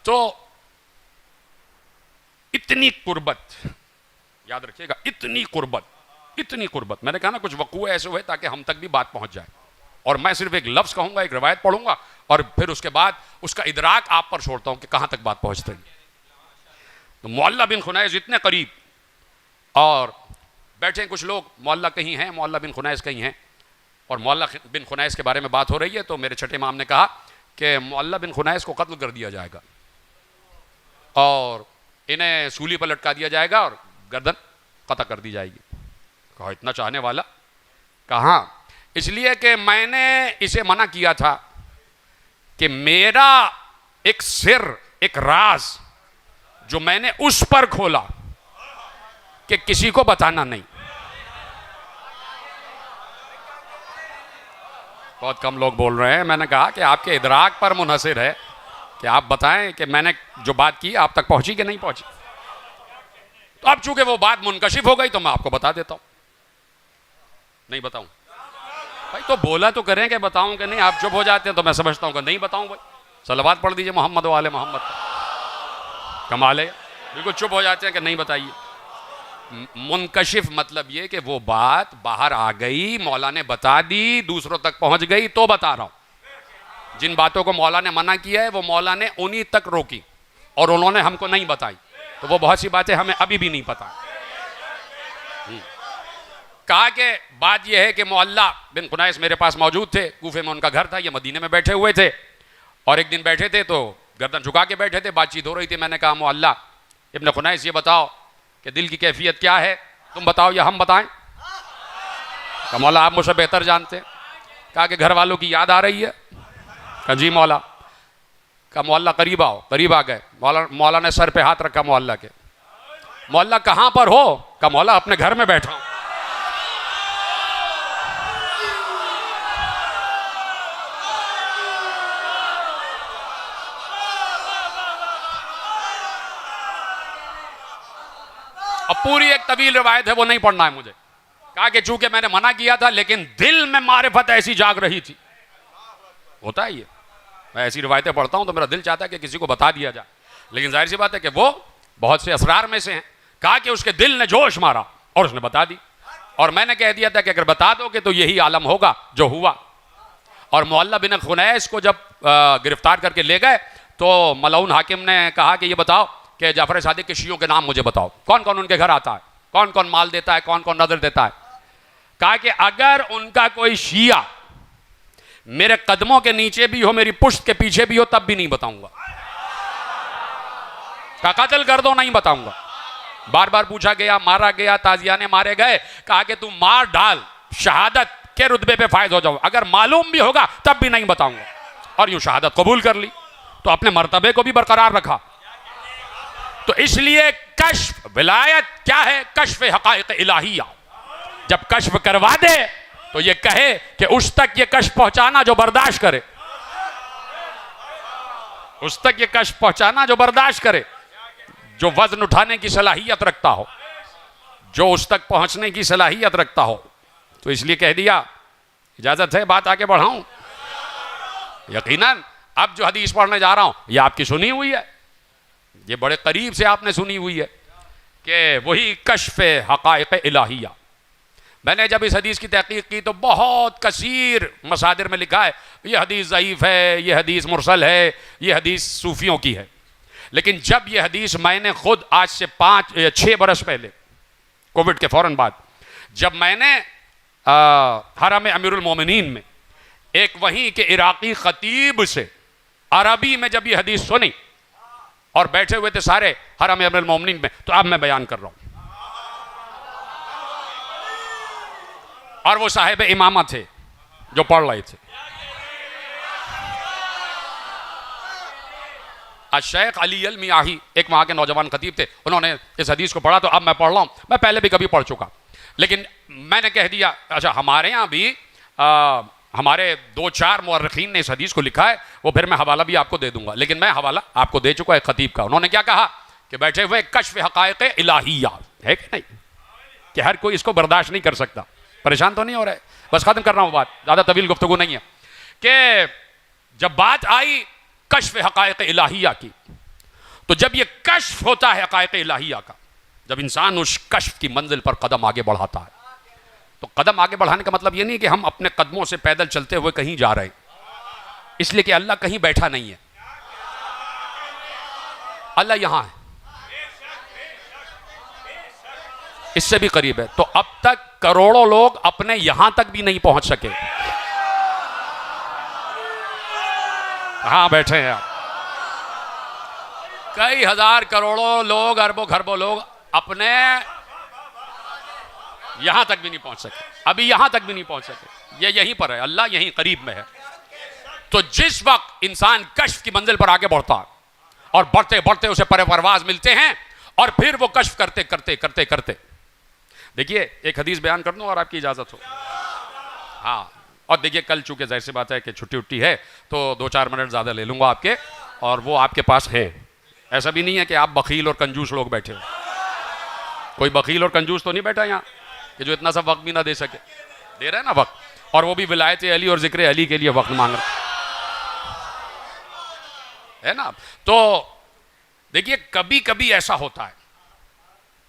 तो इतनी कुर्बत, याद रखिएगा, इतनी कुर्बत, इतनी कुर्बत। मैंने कहा ना कुछ वक़ूए ऐसे हुए ताकि हम तक भी बात पहुंच जाए, और मैं सिर्फ एक लफ्ज़ कहूंगा, एक रिवायत पढ़ूंगा, और फिर उसके बाद उसका इदराक आप पर छोड़ता हूं कि कहां तक बात पहुंच रही। तो मुअल्ला बिन खुनैस इतने करीब, और बैठे कुछ लोग, मुअल्ला कहीं हैं, मुअल्ला बिन खुनैस कहीं हैं, और मुअल्ला बिन खुनैस के बारे में बात हो रही है। तो मेरे छठे इमाम ने कहा कि मुअल्ला बिन खुनैस को कत्ल कर दिया जाएगा और इन्हें सूली पर लटका दिया जाएगा और गर्दन कतई कर दी जाएगी। कहा इतना चाहने वाला? कहा इसलिए कि मैंने इसे मना किया था कि मेरा एक सिर, एक राज जो मैंने उस पर खोला कि किसी को बताना नहीं। बहुत कम लोग बोल रहे हैं। मैंने कहा कि आपके इदराक पर मुनहसिर है कि आप बताएं कि मैंने जो बात की आप तक पहुंची कि नहीं पहुंची। तो अब चूंकि वो बात मुनकशिफ हो गई तो मैं आपको बता देता हूं। नहीं बताऊं भाई? तो बोला तो करें कि बताऊं कि नहीं। आप चुप हो जाते हैं तो मैं समझता हूं कि नहीं बताऊं। भाई सलवात पढ़ दीजिए मोहम्मद वाले मोहम्मद। कमाल है, बिल्कुल चुप हो जाते हैं कि नहीं बताइए। मुनकशिफ मतलब ये कि वो बात बाहर आ गई, मौला ने बता दी, दूसरों तक पहुंच गई, तो बता रहा हूं। जिन बातों को मौला ने मना किया है वो मौला ने उन्हीं तक रोकी और उन्होंने हमको नहीं बताई। तो वो बहुत सी बातें हमें अभी भी नहीं पता। कहा कि बात यह है कि मुअल्ला बिन खुनैस मेरे पास मौजूद थे, कूफे में उनका घर था, ये मदीने में बैठे हुए थे, और एक दिन बैठे थे तो गर्दन झुका के बैठे थे, बातचीत हो रही थी। मैंने कहा मुअल्ला इब्न खुनैस ये बताओ कि दिल की कैफियत क्या है, तुम बताओ या हम बताएं? कहा मौला आप मुझसे बेहतर जानते हैं। कहा कि घर वालों की याद आ रही है। कहा जी मौला। कहा मुअल्ला करीब आओ। करीब आ गए। मौला ने सर पे हाथ रखा मुअल्ला के। मुअल्ला कहां पर हो? कहा मौला अपने घर में बैठा हूं। अब पूरी एक तवील रिवायत है, वो नहीं पढ़ना है मुझे। कहा कि चूंकि मैंने मना किया था लेकिन दिल में मारिफत ऐसी जाग रही थी। होता है ये, मैं ऐसी रिवायतें पढ़ता हूं तो मेरा दिल चाहता है कि किसी को बता दिया जाए, लेकिन जाहिर सी बात है कि वो बहुत से असरार में से हैं। कहा कि उसके दिल ने जोश मारा और उसने बता दी, और मैंने कह दिया था कि अगर बता दोगे तो यही आलम होगा जो हुआ। और मुअल्ला बिन खुनैस को जब गिरफ्तार करके ले गए तो मलऊन हाकिम ने कहा कि ये बताओ कि जाफर सादिक के शियों के नाम मुझे बताओ, कौन कौन उनके घर आता है, कौन कौन माल देता है, कौन कौन नजर देता है। कहा कि अगर उनका कोई शिया मेरे कदमों के नीचे भी हो, मेरी पुश्त के पीछे भी हो, तब भी नहीं बताऊंगा। कहा कत्ल कर दो, नहीं बताऊंगा। बार बार पूछा गया, मारा गया, ताजियाने मारे गए। कहा कि तू मार डाल, शहादत के रुतबे पे फायद हो जाओ, अगर मालूम भी होगा तब भी नहीं बताऊंगा। और यूं शहादत कबूल कर ली, तो अपने मर्तबे को भी बरकरार रखा। तो इसलिए कश्फ विलायत क्या है? कश्फ हकायक इलाहिया। जब कश्फ करवा दे तो ये कहे कि उस तक ये कश्फ पहुंचाना जो बर्दाश्त करे, उस तक ये कश्फ पहुंचाना जो बर्दाश्त करे, जो वजन उठाने की सलाहियत रखता हो, जो उस तक पहुंचने की सलाहियत रखता हो। तो इसलिए कह दिया। इजाजत है बात आगे बढ़ाऊं? यकीनन अब जो हदीस पढ़ने जा रहा हूं ये आपकी सुनी हुई है, ये बड़े करीब से आपने सुनी हुई है कि वही कश्फ हकायक इलाहिया। मैंने जब इस हदीस की तहकीक की तो बहुत कसीर मसादिर में लिखा है ये हदीस ज़ईफ़ है, ये हदीस मुरसल है, ये हदीस सूफियों की है। लेकिन जब ये हदीस मैंने खुद आज से 5 या 6 बरस पहले, कोविड के फ़ौरन बाद, जब मैंने हरम अमीरुल मोमिनीन में एक वहीं के इराकी खतीब से अरबी में जब ये हदीस सुनी और बैठे हुए थे सारे हरम अमीरुल मोमिनीन में। तो अब मैं बयान कर रहा हूं। और वो साहिब इमामा थे जो पढ़ रहे थे। शेख अली अल मियाही एक वहां के नौजवान खतीब थे, उन्होंने इस हदीस को पढ़ा। तो अब मैं पढ़ रहा हूं, मैं पहले भी कभी पढ़ चुका, लेकिन मैंने कह दिया अच्छा हमारे यहां भी हमारे 2-4 मुअर्रिखीन ने इस हदीस को लिखा है, वो फिर मैं हवाला भी आपको दे दूंगा, लेकिन मैं हवाला आपको दे चुका है खतीब का। उन्होंने क्या कहा कि बैठे हुए कश्फ हक़ाइक़ इलाहिया है कि नहीं, कि हर कोई इसको बर्दाश्त नहीं कर सकता। परेशान तो नहीं हो रहे, बस खत्म कर रहा हूं बात, ज़्यादा तवील गुफ्तगू नहीं है। कि जब बात आई कश्फ हक़ाइक़ इलाहिया की, तो जब ये कश्फ होता है हक़ाइक़ इलाहिया का, जब इंसान उस कश्फ की मंजिल पर कदम आगे बढ़ाता है, तो कदम आगे बढ़ाने का मतलब ये नहीं कि हम अपने कदमों से पैदल चलते हुए कहीं जा रहे हैं, इसलिए कि अल्लाह कहीं बैठा नहीं है, अल्लाह यहां है, इससे भी करीब है। तो अब तक करोड़ों लोग अपने यहां तक भी नहीं पहुंच सके। कहां बैठे हैं आप? कई हजार करोड़ों लोग, अरबों खरबों लोग अपने यहां तक भी नहीं पहुंच सके, अभी यहां तक भी नहीं पहुंच सके। ये यहीं पर है, अल्लाह यहीं करीब में है। तो जिस वक्त इंसान कश्फ की मंजिल पर आगे बढ़ता है और बढ़ते बढ़ते उसे परवाज मिलते हैं, और फिर वो कश्फ करते करते करते करते, देखिए एक हदीस बयान कर दूं और आपकी इजाजत हो। हाँ, और देखिए कल चूंकि जाहिर सी बात है कि छुट्टी उट्टी है, तो 2-4 मिनट ज़्यादा ले लूँगा आपके, और वो आपके पास है। ऐसा भी नहीं है कि आप बखील और कंजूस लोग बैठे हो, कोई बखील और कंजूस तो नहीं बैठा यहाँ कि जो इतना सा वक्त भी ना दे सके। दे रहे हैं ना वक्त, और वो भी विलायत अली और जिक्र अली के लिए वक्त मांग रहे है ना। तो देखिए कभी कभी ऐसा होता है,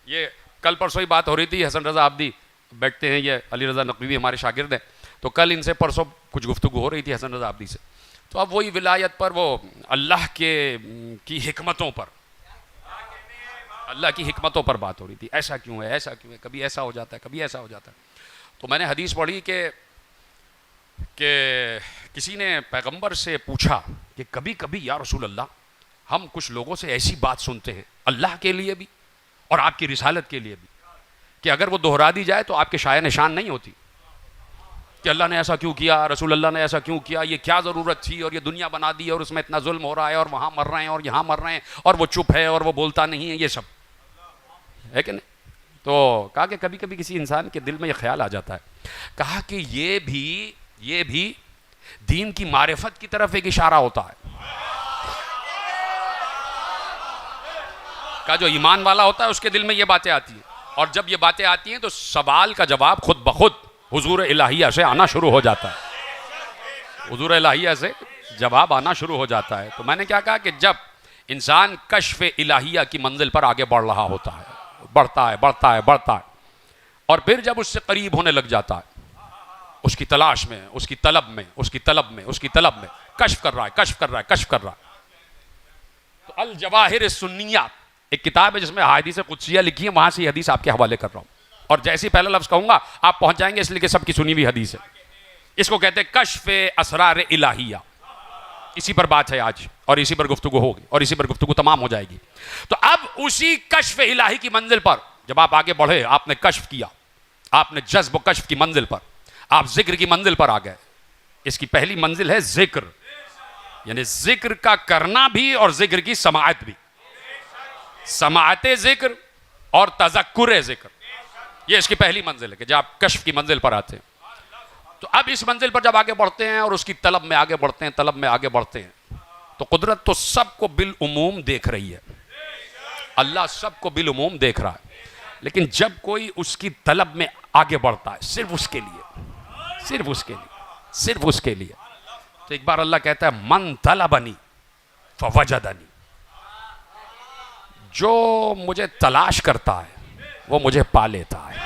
ये कल परसों ही बात हो रही थी, हसन रजा आब्दी बैठते हैं, ये अली रजा नकवी हमारे शागिर्द हैं, तो कल इनसे परसों कुछ गुफ्तगू हो रही थी हसन रजा आब्दी से। तो अब वही विलायत पर, वो अल्लाह की हिकमतों पर, अल्लाह की हिकमतों पर बात हो रही थी। ऐसा क्यों है, ऐसा क्यों है, कभी ऐसा हो जाता है, कभी ऐसा हो जाता है। तो मैंने हदीस पढ़ी कि किसी ने पैगंबर से पूछा कि कभी कभी या रसूल अल्लाह, हम कुछ लोगों से ऐसी बात सुनते हैं अल्लाह के लिए भी और आपकी रिसालत के लिए भी, कि अगर वो दोहरा दी जाए तो आपके शाय निशान नहीं होती, कि अल्लाह ने ऐसा क्यों किया, रसूल अल्लाह ने ऐसा क्यों किया, ये क्या ज़रूरत थी, और ये दुनिया बना दी और उसमें इतना जुल्म हो रहा है, और वहाँ मर रहे हैं और यहाँ मर रहे हैं, और वो चुप है और वो बोलता नहीं है, ये सब है कि नहीं। तो कहा कि कभी कभी किसी इंसान के दिल में ये ख्याल आ जाता है, कहा कि ये भी दीन की मारिफत की तरफ एक इशारा होता है। का जो ईमान वाला होता है उसके दिल में ये बातें आती हैं, और जब ये बातें आती हैं तो सवाल का जवाब खुद ब खुद हुजूर इलाहिया से आना शुरू हो जाता है, हुजूर इलाहिया से जवाब आना शुरू हो जाता है। तो मैंने क्या कहा कि जब इंसान कश्फ इलाहिया की मंजिल पर आगे बढ़ रहा होता है, बढ़ता है बढ़ता है बढ़ता है, और फिर जब उससे करीब होने लग जाता है, उसकी तलाश में, उसकी तलब में, उसकी तलब में, उसकी तलब में, कश्फ कर रहा है, कश्फ कर रहा है, कश्फ कर रहा है। तो अल जवाहिर सुन्निया एक किताब है जिसमें हदीस कुदसिया लिखी है, वहां से हदीस आपके हवाले कर रहा हूं, और जैसे ही पहला लफ्ज कहूंगा आप पहुंच जाएंगे, इसलिए कि सबकी सुनी हुई हदीस है। इसको कहते हैं कश्फ असरार इलाहिया। इसी पर बात है आज, और इसी पर गुफ्तगू होगी, और इसी पर गुफ्तगू तमाम हो जाएगी। तो अब उसी कश्फ इलाही की मंजिल पर जब आप आगे बढ़े, आपने कश्फ किया, आपने जज्ब कश्फ की मंजिल पर, आप जिक्र की मंजिल पर आ गए। इसकी पहली मंजिल है जिक्र, यानी जिक्र का करना भी और जिक्र की समाअत भी, समाअत जिक्र और तज़क्कुर जिक्र, ये इसकी पहली मंजिल है कि जब आप कश्फ की मंजिल पर आते हैं। तो अब इस मंजिल पर जब आगे बढ़ते हैं और उसकी तलब में आगे बढ़ते हैं, तलब में आगे बढ़ते हैं, तो कुदरत तो सबको बिल उमूम देख रही है, अल्लाह सबको बिल उमूम देख रहा है, लेकिन जब कोई उसकी तलब में आगे बढ़ता है, सिर्फ उसके लिए, सिर्फ उसके लिए, सिर्फ उसके लिए, तो एक बार अल्लाह कहता है मन तलबनी फवजदनी, जो मुझे तलाश करता है वो मुझे पा लेता है।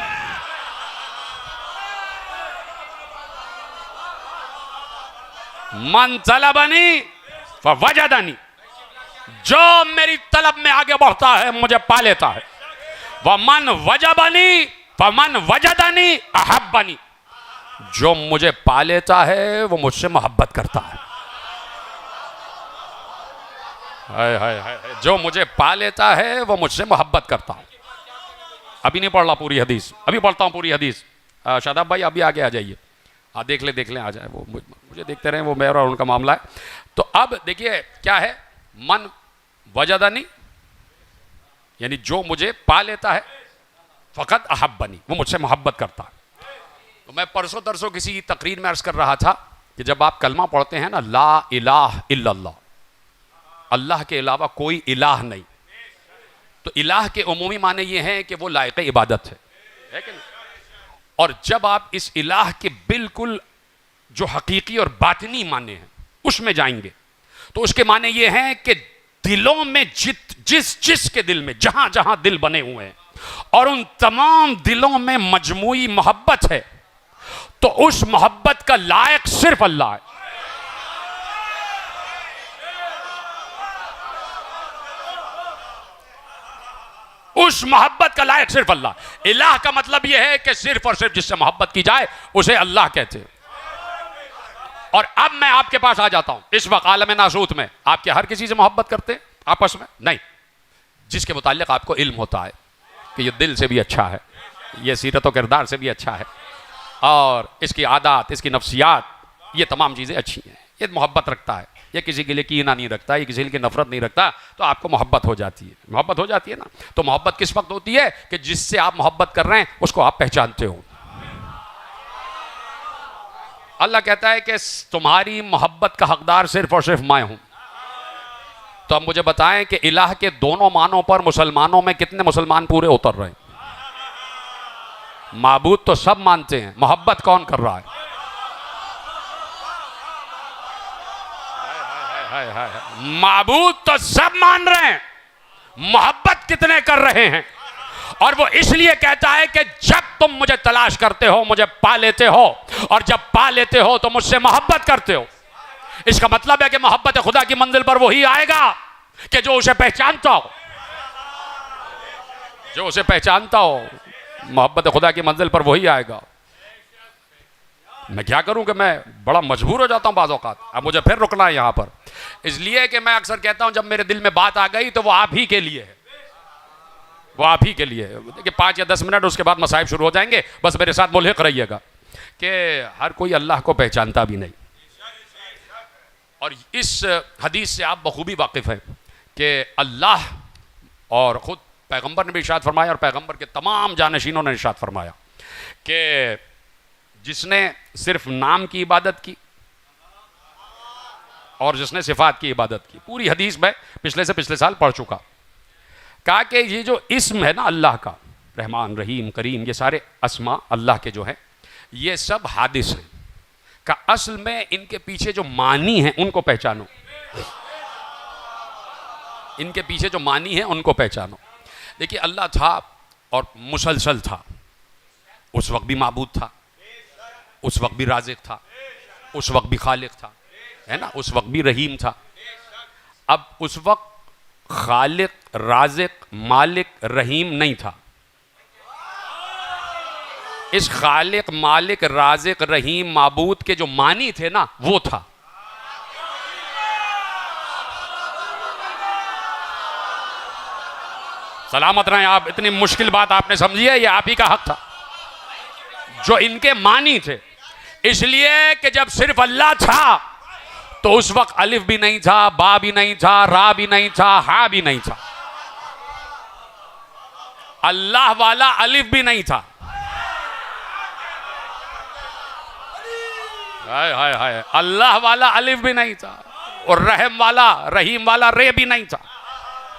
मन तलबनी फवजदनी, जो मेरी तलब में आगे बढ़ता है मुझे पा लेता है। व मन वजबनी फमन वजदनी अहब्बनी, जो मुझे पा लेता है वो मुझसे मोहब्बत करता है। हाय हाय हाय, जो मुझे पा लेता है वो मुझसे मोहब्बत करता हूँ। अभी नहीं पढ़ रहा पूरी हदीस, अभी पढ़ता हूँ पूरी हदीस। शादाब भाई अभी आगे आ जाइए। हाँ देख ले आ जाए, वो मुझे देखते रहे, वो मेरा और उनका मामला है। तो अब देखिए क्या है, मन वजदनी, यानी जो मुझे पा लेता है, फ़कत अहब्बनी, वो मुझसे मोहब्बत करता है। तो मैं परसों तरसों किसी तकरीर में अर्ज़ कर रहा था कि जब आप कलमा पढ़ते हैं ना, ला इलाह इल्लल्लाह, अल्लाह के अलावा कोई इलाह नहीं, तो इलाह के उमूमी माने ये हैं कि वो लायक इबादत है कि नहीं? और जब आप इस इलाह के बिल्कुल जो हकीकी और बातिनी माने हैं उसमें जाएंगे, तो उसके माने ये हैं कि दिलों में जिस के दिल में जहां जहां दिल बने हुए हैं और उन तमाम दिलों में मजमूई मोहब्बत है, तो उस मोहब्बत का लायक सिर्फ अल्लाह है। उस मोहब्बत का लायक सिर्फ अल्लाह। इलाह का मतलब यह है कि सिर्फ और सिर्फ जिससे मोहब्बत की जाए उसे अल्लाह कहते हैं। और अब मैं आपके पास आ जाता हूं, इस वक्त आलम नासूत में आप क्या हर किसी से मोहब्बत करते हैं आपस में? नहीं, जिसके मुताल्लिक आपको इल्म होता है कि ये दिल से भी अच्छा है, ये सीरत और किरदार से भी अच्छा है, और इसकी आदत, इसकी नफ्सियात, ये तमाम चीज़ें अच्छी हैं, ये मोहब्बत रखता है, ये किसी के लिए कीना नहीं रखता, ये किसी के लिए नफरत नहीं रखता, तो आपको मोहब्बत हो जाती है। मोहब्बत हो जाती है ना। तो मोहब्बत किस वक्त होती है कि जिससे आप मोहब्बत कर रहे हैं उसको आप पहचानते हो। अल्लाह कहता है कि तुम्हारी मोहब्बत का हकदार सिर्फ और सिर्फ मैं हूं। तो अब मुझे बताएं कि इलाह के दोनों मानों पर मुसलमानों में कितने मुसलमान पूरे उतर रहे हैं? माबूद तो सब मानते हैं, मोहब्बत कौन कर रहा है? माबूद तो सब मान रहे हैं, मोहब्बत कितने कर रहे हैं? और वो इसलिए कहता है कि जब तुम मुझे तलाश करते हो, मुझे पा लेते हो, और जब पा लेते हो तो मुझसे मोहब्बत करते हो। इसका मतलब है कि मोहब्बत खुदा की मंजिल पर वही आएगा कि जो उसे पहचानता हो, जो उसे पहचानता हो। मोहब्बत खुदा की मंजिल पर वही आएगा। मैं क्या करूं कि मैं बड़ा मजबूर हो जाता हूं बाज़ औक़ात। अब मुझे फिर रुकना है यहां पर, इसलिए कि मैं अक्सर कहता हूं जब मेरे दिल में बात आ गई तो वो आप ही के लिए है, वो आप ही के लिए है। देखिए 5 या 10 मिनट, उसके बाद मसाइब शुरू हो जाएंगे। बस मेरे साथ मुल्हिक रहिएगा कि हर कोई अल्लाह को पहचानता भी नहीं। और इस हदीस से आप बखूबी वाकिफ़ हैं कि अल्लाह, और ख़ुद पैगंबर ने भी इरशाद फरमाया और पैगंबर के तमाम जानशीनों ने इरशाद फरमाया कि जिसने सिर्फ नाम की इबादत की और जिसने सिफात की इबादत की, पूरी हदीस में पिछले से पिछले साल पढ़ चुका, कहा कि ये जो इस्म है ना अल्लाह का, रहमान रहीम करीम, ये सारे अस्मा अल्लाह के जो हैं ये सब हादिस हैं। का असल में इनके पीछे जो मानी हैं उनको पहचानो, इनके पीछे जो मानी हैं उनको पहचानो। देखिए अल्लाह था और मुसलसल था, उस वक्त भी माबूद था, उस वक्त भी राज़िक था, उस वक्त भी खालिक था, है ना, उस वक्त भी रहीम था। अब उस वक्त खालिक, राज़िक, मालिक, रहीम नहीं था। इस खालिक, मालिक, राज़िक, रहीम, माबूद के जो मानी थे ना वो था। सलामत रहें आप, इतनी मुश्किल बात आपने समझी है, ये आप ही का हक था। जो इनके मानी थे, इसलिए कि जब सिर्फ अल्लाह था तो उस वक्त अलिफ भी नहीं था, बा भी नहीं था, रा भी नहीं था, हा भी नहीं था। अल्लाह वाला अलिफ भी नहीं था। हाय हाय हाय, अल्लाह वाला अलिफ भी नहीं था, और रहम वाला, रहीम वाला रे भी नहीं था।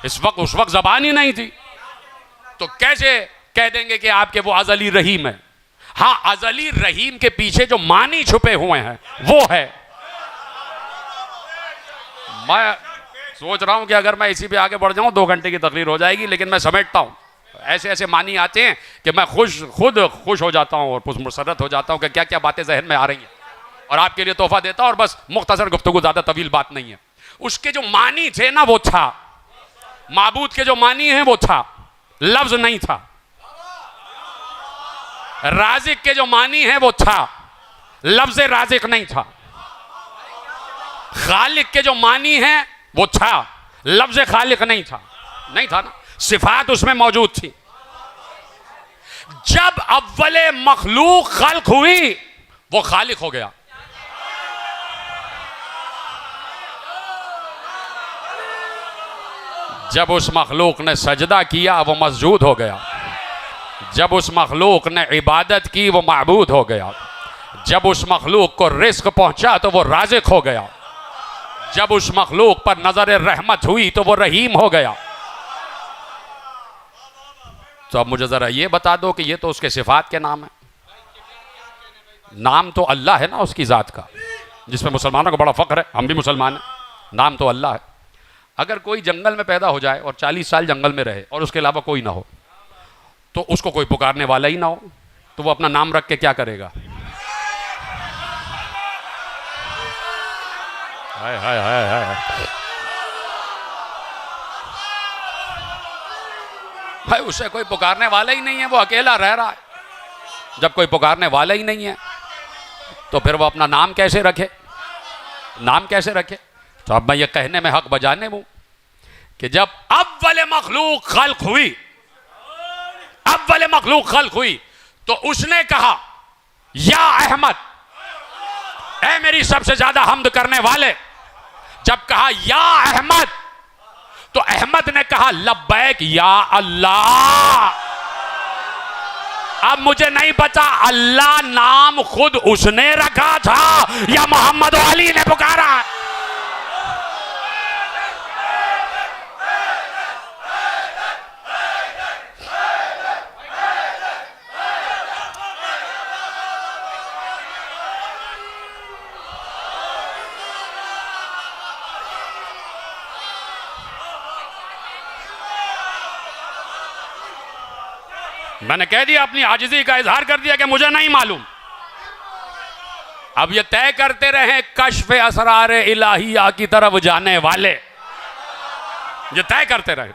इस वक्त उस वक्त जबान ही नहीं थी, तो कैसे कह देंगे कि आपके वो अज़ली रहीम है? हाँ, अज़ली रहीम के पीछे जो मानी छुपे हुए हैं वो है। मैं सोच रहा हूं कि अगर मैं इसी पे आगे बढ़ जाऊं 2 घंटे की तकरीर हो जाएगी, लेकिन मैं समेटता हूं। ऐसे ऐसे मानी आते हैं कि मैं खुद खुश हो जाता हूं और मुसर्रत हो जाता हूं कि क्या क्या बातें जहन में आ रही हैं, और आपके लिए तोहफा देता हूं। और बस मुख्तसर गुफ्तगू, ज़्यादा तवील बात नहीं है। उसके जो मानी थे ना वो था, माबूद के जो मानी है वो था, लफ्ज नहीं था। राज़िक के जो मानी है वो था, लफ्ज राज़िक नहीं था। खालिक के जो मानी है वो था, लफ्ज खालिक नहीं था, नहीं था ना, सिफात उसमें मौजूद थी। जब अव्वले मखलूक खल्क हुई वो खालिक हो गया। जब उस मखलूक ने सजदा किया वो मस्जूद हो गया। जब उस मखलूक ने इबादत की वो माबूद हो गया। जब उस मखलूक को रिस्क पहुंचा तो वो राज़िक हो गया। जब उस मखलूक पर नजर रहमत हुई तो वो रहीम हो गया। तो अब मुझे जरा ये बता दो कि ये तो उसके सिफात के नाम है। नाम तो अल्लाह है ना उसकी ज़ात का, जिसमें मुसलमानों को बड़ा फ़ख्र है, हम भी मुसलमान हैं। नाम तो अल्लाह है। अगर कोई जंगल में पैदा हो जाए और 40 साल जंगल में रहे और उसके अलावा कोई ना हो, तो उसको कोई पुकारने वाला ही ना हो, तो वो अपना नाम रख के क्या करेगा? हाय हाय हाय हाय भाई, उसे कोई पुकारने वाला ही नहीं है, वो अकेला रह रहा है। जब कोई पुकारने वाला ही नहीं है तो फिर वो अपना नाम कैसे रखे? नाम कैसे रखे? तो अब मैं ये कहने में हक बजाने हूं कि जब अव्वल मखलूक खल्क हुई, अव्वल मखलूक खल्क हुई, तो उसने कहा या अहमद, ऐ मेरी सबसे ज्यादा हम्द करने वाले। जब कहा या अहमद, तो अहमद ने कहा लब्बैक या अल्लाह। अब मुझे नहीं पता अल्लाह नाम खुद उसने रखा था या मोहम्मद अली ने पुकारा। मैंने कह दिया, अपनी आजिज़ी का इजहार कर दिया कि मुझे नहीं मालूम। अब ये तय करते रहे कश्फ असरार इलाहिया की तरफ जाने वाले, ये तय करते रहे।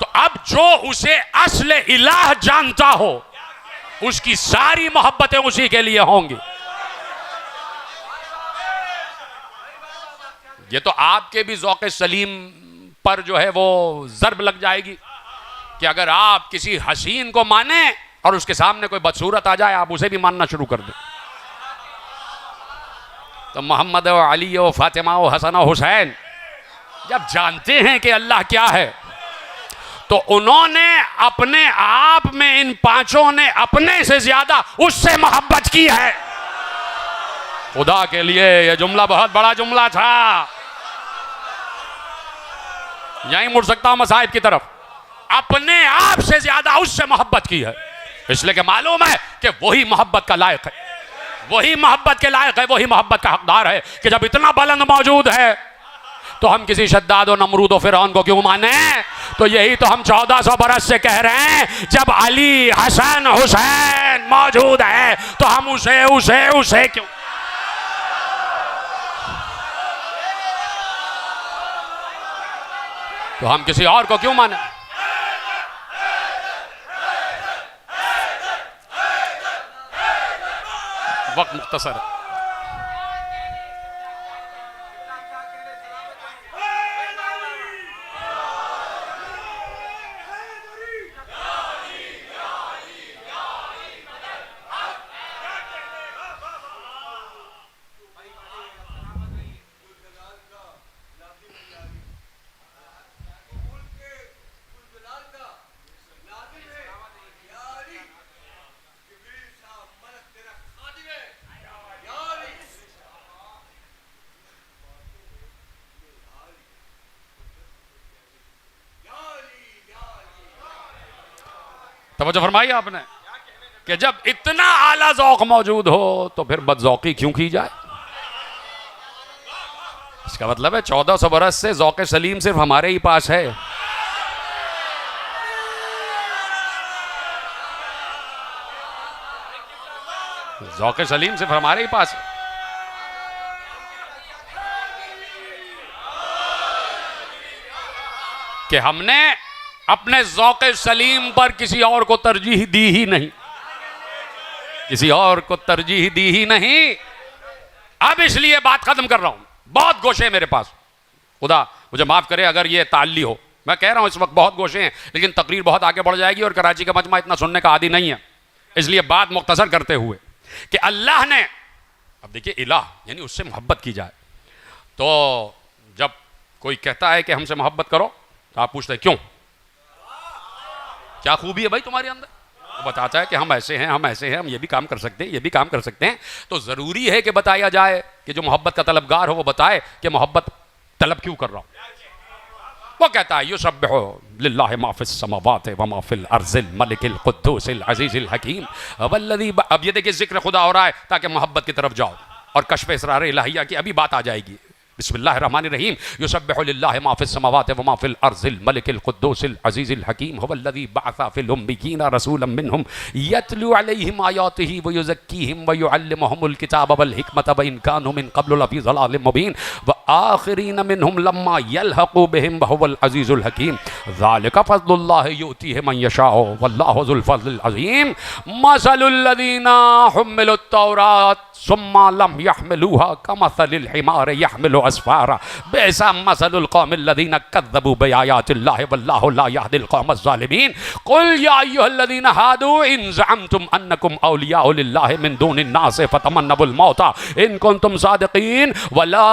तो अब जो उसे असले इलाह जानता हो उसकी सारी मोहब्बतें उसी के लिए होंगी। ये तो आपके भी ज़ौक़े सलीम पर जो है वो ज़र्ब लग जाएगी कि अगर आप किसी हसीन को माने और उसके सामने कोई बदसूरत आ जाए आप उसे भी मानना शुरू कर दें। तो मोहम्मद और अली और फातिमा और हसन और हुसैन जब जानते हैं कि अल्लाह क्या है, तो उन्होंने अपने आप में, इन पांचों ने अपने से ज्यादा उससे मोहब्बत की है। खुदा के लिए यह जुमला बहुत बड़ा जुमला था। यहीं मुड़ सकता हूं मसाइब की तरफ। अपने आप से ज्यादा उससे मोहब्बत की है, इसलिए कि मालूम है कि वही मोहब्बत का लायक है, वही मोहब्बत के लायक है, वही मोहब्बत का हकदार है। कि जब इतना बुलंद मौजूद है तो हम किसी शद्दाद और नमरूद और फिरौन को क्यों माने? तो यही तो हम 1400 बरस से कह रहे हैं, जब अली हसन हुसैन मौजूद है तो हम उसे उसे उसे क्यों? तो हम किसी और को क्यों माने? वक्त मुख्तसर है। तवज्जो फरमाई आपने कि जब इतना आला ज़ौक़ मौजूद हो तो फिर बदज़ौक़ी क्यों की जाए? इसका मतलब है 1400 बरस से ज़ौक़ सलीम सिर्फ हमारे ही पास है। ज़ौक़ सलीम सिर्फ हमारे ही पास है। कि हमने अपने ज़ौक़ सलीम पर किसी और को तरजीह दी ही नहीं, किसी और को तरजीह दी ही नहीं। अब इसलिए बात खत्म कर रहा हूं, बहुत गोशे मेरे पास। खुदा मुझे माफ़ करे अगर ये ताल्ली हो। मैं कह रहा हूँ इस वक्त बहुत गोशे हैं, लेकिन तकरीर बहुत आगे बढ़ जाएगी और कराची का मजमा इतना सुनने का आदी नहीं है, इसलिए बात मुख्तसर करते हुए कि अल्लाह ने, अब देखिए इलाह यानी उससे मोहब्बत की जाए, तो जब कोई कहता है कि हमसे मोहब्बत करो तो आप पूछते हैं क्यों, क्या खूबी है भाई तुम्हारे अंदर? वो बताता है कि हम ऐसे हैं, हम ऐसे हैं, हम ये भी काम कर सकते हैं, ये भी काम कर सकते हैं। तो ज़रूरी है कि बताया जाए कि जो मोहब्बत का तलबगार हो वो बताए कि मोहब्बत तलब क्यों कर रहा हूँ। वो कहता है युसब्बिहु लिल्लाहि मा फिस समावाति व मा फिल अर्ज़िल मलिकिल कुद्दूसिल अज़ीज़िल हकीम वल्लज़ी। अब ये देखिए जिक्र खुदा हो रहा है ताकि मोहब्बत की तरफ जाओ और कश्फ़ इसरार इलाहिया की अभी बात आ जाएगी। बिस्मिल्लाहिर्रहमानिर्रहीम युसब्बिहु लिल्लाहि मा फिस समावाति व मा फिल अर्ज़िल मलिकिल कुद्दूसिल अज़ीज़िल हकीम हुवल्लज़ी बअसा फिल उम्मिय्यीना रसूलन मिनहुम यतलू अलैहिम आयातिही व युज़क्कीहिम व युअल्लिमुहुमुल किताब वल हिकमत व इन कानू मिन क़ब्लु लफ़ी ज़लालिम मुबीन व आखिरीन मिनहुम लम्मा यल्हक़ू बिहिम व हुवल अज़ीज़ुल हकीम ज़ालिका फ़ज़लुल्लाहि युअतीहि मन यशाअ वल्लाहु ज़ुल फ़ज़लिल अज़ीम मसलुल लज़ीना हुम्मिलुत तौरात सुम्मा लम यहमिलूहा कमसलिल हिमार यहमिलु अस्फारा बिसा मसलुल कौमिल लज़ीना कज़्ज़बू बिआयातिल्लाहि वल्लाहु ला यहदिल कौमज़ ज़ालिमीन कुल या अय्युहल्लज़ीना हादू इन ज़अमतुम अन्नकुम औलियाउ लिल्लाहि मिन दूनिन नास फतमन्नबुल मौता इन कुंतुम सादिक़ीन वला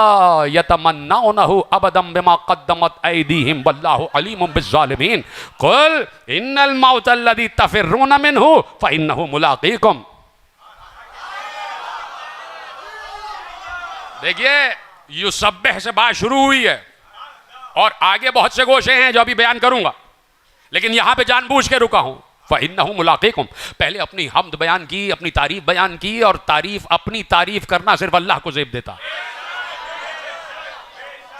यतमन्नौनहु अबदम बिमा क़द्दमत ऐदीहिम वल्लाहु अलीमुम बिज़्ज़ालिमीन कुल इन्नल मौत अल्लज़ी तफ़िर्रून मिन्हु फ़इन्नहु मुलाक़ीकुम। देखिए युसब्बिह से बात शुरू हुई है और आगे बहुत से गोशे हैं जो अभी बयान करूंगा, लेकिन यहां पे जानबूझ के रुका हूं। फ़इन्नहु मुलाक़ीकुम, पहले अपनी हम्द बयान की, अपनी तारीफ बयान की, और तारीफ अपनी तारीफ करना सिर्फ अल्लाह को ज़ेब देता।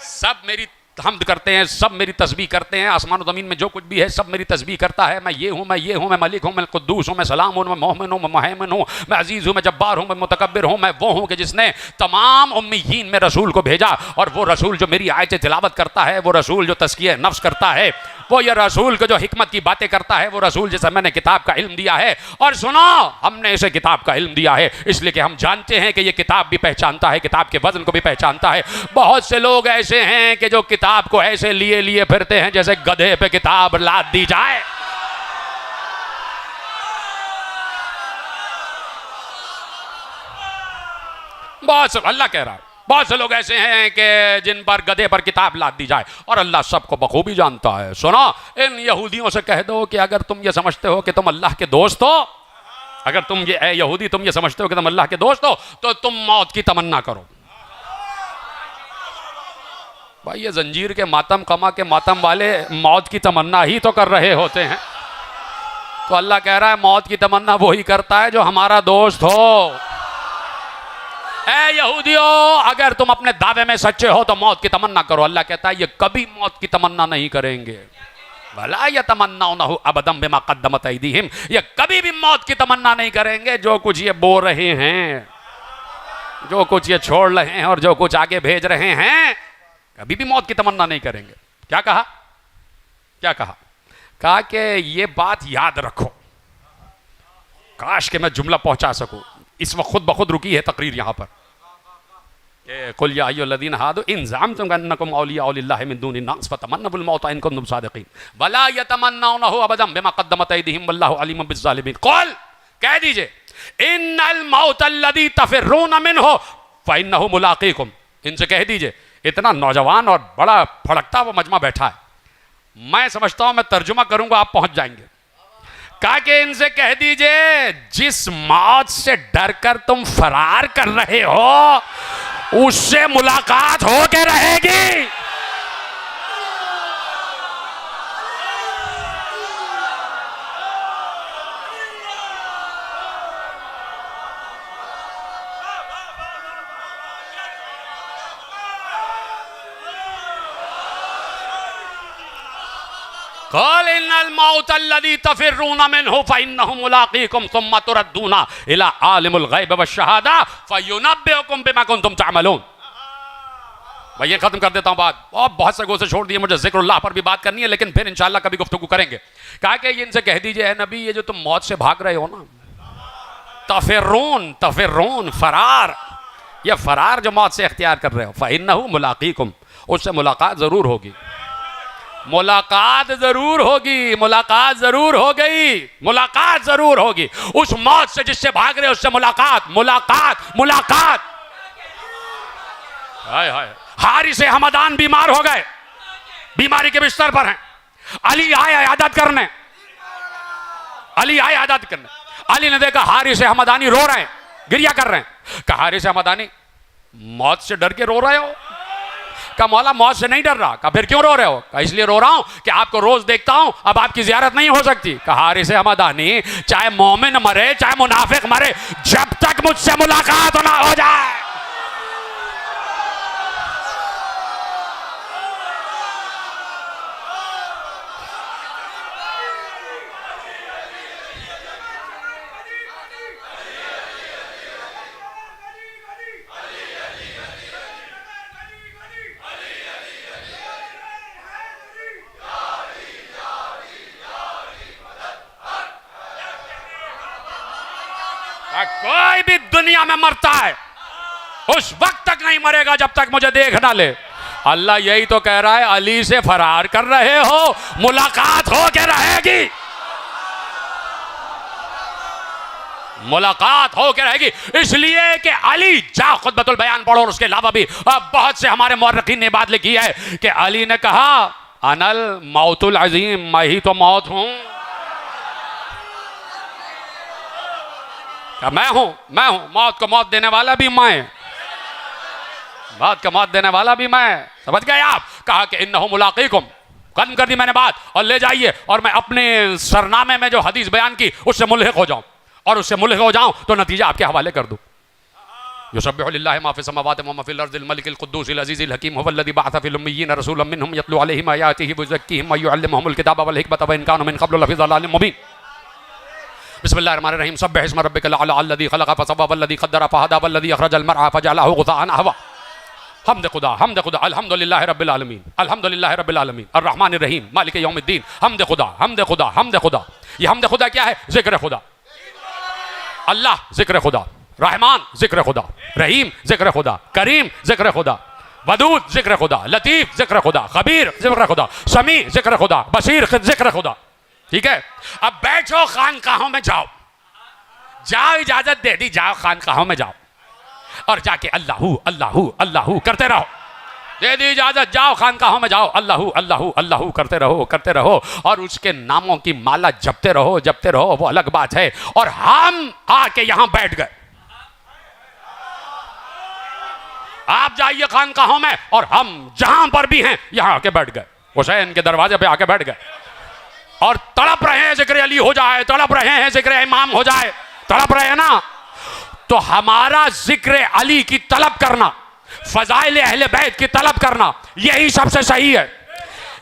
सब मेरी हमद करते हैं, सब मेरी तस्बीह करते हैं, आसमान और ज़मीन में जो कुछ भी है सब मेरी तस्बीह करता है। मैं ये हूँ, मैं ये हूँ, मैं मलिक हूँ, मैं कुद्दूस हूँ, मैं सलाम हूँ, मैं मोहमिन हूँ, मैं मुहैमिन हूँ, मैं अजीज़ हूँ, मैं जब्बार हूँ, मैं मुतकब्बिर हूँ। मैं वो हूँ कि जिसने तमाम उम्मीयीन में रसूल को भेजा, और वो रसूल जो मेरी आयत तिलावत करता है, वो रसूल जो तज़किया नफ्स करता है, वो ये रसूल को जो हिकमत की बातें करता है, वो रसूल जिसे मैंने किताब का इल्म दिया है। और सुनो, हमने इसे किताब का इल्म दिया है इसलिए कि हम जानते हैं कि ये किताब भी पहचानता है, किताब के वजन को भी पहचानता है। बहुत से लोग ऐसे हैं कि जो किताब को ऐसे लिए लिए फिरते हैं जैसे गधे पे किताब लाद दी जाए। बहुत से, अल्लाह कह रहा है, बहुत से लोग ऐसे हैं कि जिन पर गधे पर किताब लाद दी जाए, और अल्लाह सबको बखूबी जानता है। सुनो, इन यहूदियों से कह दो कि अगर तुम ये समझते हो कि तुम अल्लाह के दोस्त हो, अगर तुम ये यहूदी तुम ये समझते हो कि तुम अल्लाह के दोस्त हो, तो तुम मौत की तमन्ना करो। भाई ये जंजीर के मातम कमा के मातम वाले मौत की तमन्ना ही तो कर रहे होते हैं। तो अल्लाह कह रहा है मौत की तमन्ना वही करता है जो हमारा दोस्त हो। ऐ यहूदियों, अगर तुम अपने दावे में सच्चे हो तो मौत की तमन्ना करो। अल्लाह कहता है ये कभी मौत की तमन्ना नहीं करेंगे। वला यतमन्नौनहु अबदम बिमा क़द्दमत ऐदीहिम, ये कभी भी मौत की तमन्ना नहीं करेंगे। जो कुछ ये बोल रहे हैं, जो कुछ ये छोड़ रहे हैं और जो कुछ आगे भेज रहे हैं, कभी भी मौत की तमन्ना नहीं करेंगे। क्या कहा? क्या कहा? कहा कि ये बात याद रखो। काश के मैं जुमला पहुंचा सकूं। इस वक्त खुद ब खुद रुकी है तकरीर यहां पर। कुल या अय्युहल्लज़ीना हादू इन ज़अमतुम अन्नकुम औलियाउ लिल्लाहि मिन दूनिन नास फतमन्नबुल मौत इन कुंतुम सादिक़ीन वला यतमन्नौनहु अबदम बिमा क़द्दमत ऐदीहिम वल्लाहु अलीमुम बिज़्ज़ालिमीन। कुल, कह दीजिए, इन्नल मौत अल्लज़ी तफ़िर्रून मिन्हु फ़इन्नहु मुलाक़ीकुम। इनसे कह दीजिए, इतना नौजवान और बड़ा फड़कता वो मजमा बैठा है, मैं समझता हूं मैं तर्जुमा करूंगा आप पहुंच जाएंगे। कहा कि इनसे कह दीजिए, जिस मौत से डरकर तुम फरार कर रहे हो उससे मुलाकात हो के रहेगी। क़ाल इन्नल मौत अल्लज़ी तफ़िर्रून मिन्हु फ़इन्नहु मुलाक़ीकुम सुम्मा तुरद्दूना इला आलिमुल ग़ैब वश्शहादा फ़युनब्बिउकुम बिमा कुंतुम तअमलून। भाई ये खत्म कर देता हूँ बात, और बहुत से गोसे छोड़ दिए, मुझे ज़िक्रुल्लाह पर भी बात करनी है, लेकिन फिर इंशाअल्लाह कभी गुफ्तगू करेंगे। कहा कि इनसे कह दीजिए, है नबी, ये जो तुम मौत से भाग रहे हो ना, तफ़िर्रून, तफ़िर्रून फरार, ये फरार जो मौत से इख्तियार कर रहे हो, फ़इन्नहु मुलाक़ीकुम, उससे मुलाकात ज़रूर होगी, मुलाकात ज़रूर होगी, मुलाकात ज़रूर हो गई, मुलाकात ज़रूर होगी। उस मौत से जिससे भाग रहे हो उससे मुलाकात, मुलाकात, मुलाकात। हाय हाय, हारिस हमदान बीमार हो गए, बीमारी के बिस्तर पर हैं। अली आए इयादत करने, अली आए इयादत करने। अली ने देखा हारिस हमदानी रो रहे हैं, गिरिया कर रहे हैं। कहा हारिस हमदानी मौत से डर के रो रहे हो? कहा मौला मौत से नहीं डर रहा। कहा फिर क्यों रो रहे हो? कहा इसलिए रो रहा हूं कि आपको रोज देखता हूं, अब आपकी जियारत नहीं हो सकती। कहा हारिस हमदानी चाहे मोमिन मरे चाहे मुनाफिक मरे, जब तक मुझसे मुलाकात ना हो जाए कोई भी दुनिया में मरता है उस वक्त तक नहीं मरेगा जब तक मुझे देख ना ले। अल्लाह यही तो कह रहा है, अली से फरार कर रहे हो, मुलाकात हो के रहेगी, मुलाकात हो के रहेगी। इसलिए कि अली, जा खुतबतुल बयान पढ़ो, और उसके अलावा भी बहुत से हमारे मुअर्रिखीन ने बात लिखी है कि अली ने कहा अनल मौतुल अजीम, मैं ही तो मौत हूं। मैं हूं, मैं हूं, मौत को मौत देने वाला भी मैं, मौत को मौत देने वाला भी मैं। समझ गए आप? कहा कि इन्नहु मुलाक़ीकुम, खत्म कर दी मैंने बात, और ले जाइए और मैं अपने सरनामे में जो हदीस बयान की उससे मुल्हिक हो जाऊं, और उससे मुल्हिक हो जाऊं तो नतीजा आपके हवाले कर दूं। युसब्बिहु लिल्लाहि मा फ़िस समावाति व मा फ़िल अर्ज़िल मलिकिल क़ुद्दूसिल अज़ीज़िल हकीम हुवल्लज़ी बअसा फ़िल उम्मिय्यीन रसूलन मिनहुम यतलू अलैहिम आयातिही व युज़क्कीहिम व युअल्लिमुहुमुल किताब वल हिकमत व इन कानू मिन क़ब्लु लफ़ी ज़लालिम मुबीन। बिस्मिल्लाहिर्रहमानिर्रहीम। सब्बिह इस्म रब्बिकल अअला अल्लज़ी ख़लक़ फ़सव्वा वल्लज़ी क़द्दर फ़हदा वल्लज़ी अख़रजल मरअ फ़जअलहु गुसाअन अहवा। हम्द खुदा, हम्द खुदा, अल्हम्दुलिल्लाहि रब्बिल आलमीन, अल्हम्दुलिल्लाहि रब्बिल आलमीन, अर्रहमानिर रहीम, मालिक यौमिद्दीन। हम्द खुदा, हम्द खुदा, हम्द खुदा। ये हम्द खुदा क्या है? जिक्र खुदा। अल्लाह जिक्र खुदा, रहमान जिक्र खुदा, रहीम जिक्र खुदा, करीम जिक्र खुदा, वदूद जिक्र खुदा, लतीफ जिक्र खुदा, खबीर जिक्र खुदा, समी जिक्र खुदा, बसीर जिक्र खुदा। ठीक है, अब बैठो, खानकाहों में जाओ, जाओ, इजाजत दे दी, जाओ खानकाहों में जाओ और जाके अल्लाहू अल्लाहू अल्लाहू करते रहो। दे दी इजाजत, जाओ खानकाहों में जाओ, अल्लाहू अल्लाहू अल्लाहू करते रहो, करते रहो, और उसके नामों की माला जपते रहो, जपते रहो, वो अलग बात है। और हम आके यहां बैठ गए, आप जाइए खानकाहों में, और हम जहां पर भी हैं यहां आके बैठ गए, हुसैन के दरवाजे पे आके बैठ गए, और तड़प रहे हैं जिक्र अली हो जाए, तड़प रहे हैं जिक्र इमाम हो जाए, तड़प रहे हैं ना। तो हमारा जिक्र अली की तलब करना, फजाइल अहले बैत की तलब करना, यही सबसे सही है।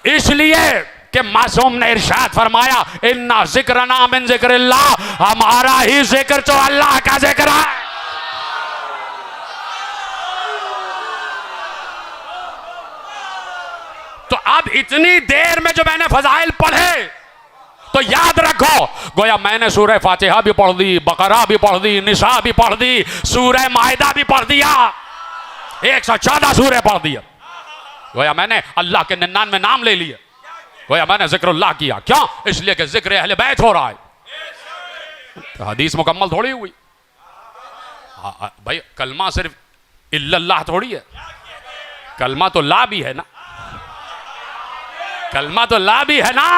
इसलिए कि मासूम ने इरशाद फरमाया, इन्ना जिक्रना मिन जिक्रिल्लाह, हमारा ही जिक्र तो अल्लाह का जिक्र है। तो अब इतनी देर में जो मैंने फजाइल पढ़े, तो याद रखो, गोया मैंने सूरह फातिहा भी पढ़ दी, बकरा भी पढ़ दी, निसा भी पढ़ दी, सूरह मायदा भी पढ़ दिया, 114 सूरह पढ़ दिया। गोया मैंने अल्लाह के 99 नाम ले लिए, गोया मैंने जिक्रुल्लाह किया। क्यों? इसलिए कि जिक्र अहले बैत हो रहा है। तो हदीस मुकम्मल थोड़ी हुई भाई, कलमा सिर्फ इल्लल्लाह थोड़ी है, कलमा तो ला भी है ना, कलमा तो ला भी है ना।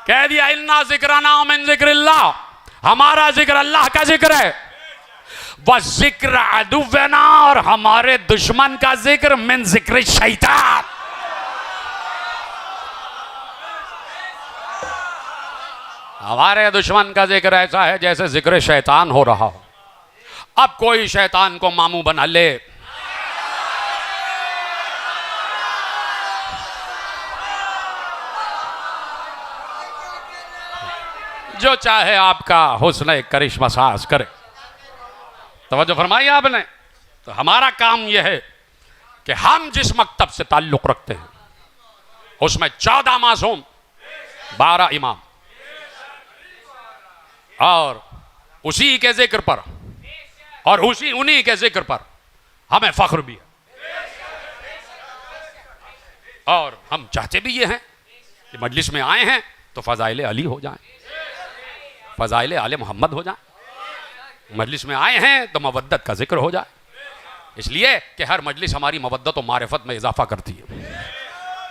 कह दिया इन्ना जिक्रना मिन जिक्रिल्लाह, हमारा जिक्र अल्लाह का जिक्र है, व जिक्र अदुव्वना, और हमारे दुश्मन का जिक्र मिन जिक्र शैतान। हमारे दुश्मन का जिक्र ऐसा है जैसे जिक्र शैतान हो रहा हो। अब कोई शैतान को मामू बना ले, जो चाहे आपका हुस्न करिश्मा साज करे। तवज्जो फरमाई आपने। तो हमारा काम यह है कि हम जिस मकतब से ताल्लुक रखते हैं उसमें 14 मासूम, 12 इमाम, और उसी के जिक्र पर और उन्हीं के जिक्र पर हमें फख्र भी है और हम चाहते भी ये हैं कि मजलिस में आए हैं तो फ़ज़ाइल अली हो जाएं, फ़ज़ाइल आले मोहम्मद हो जाएं। मजलिस में आए हैं तो मवद्दत का जिक्र हो जाए, इसलिए कि हर मजलिस हमारी मवद्दत और मारिफत में इजाफा करती है,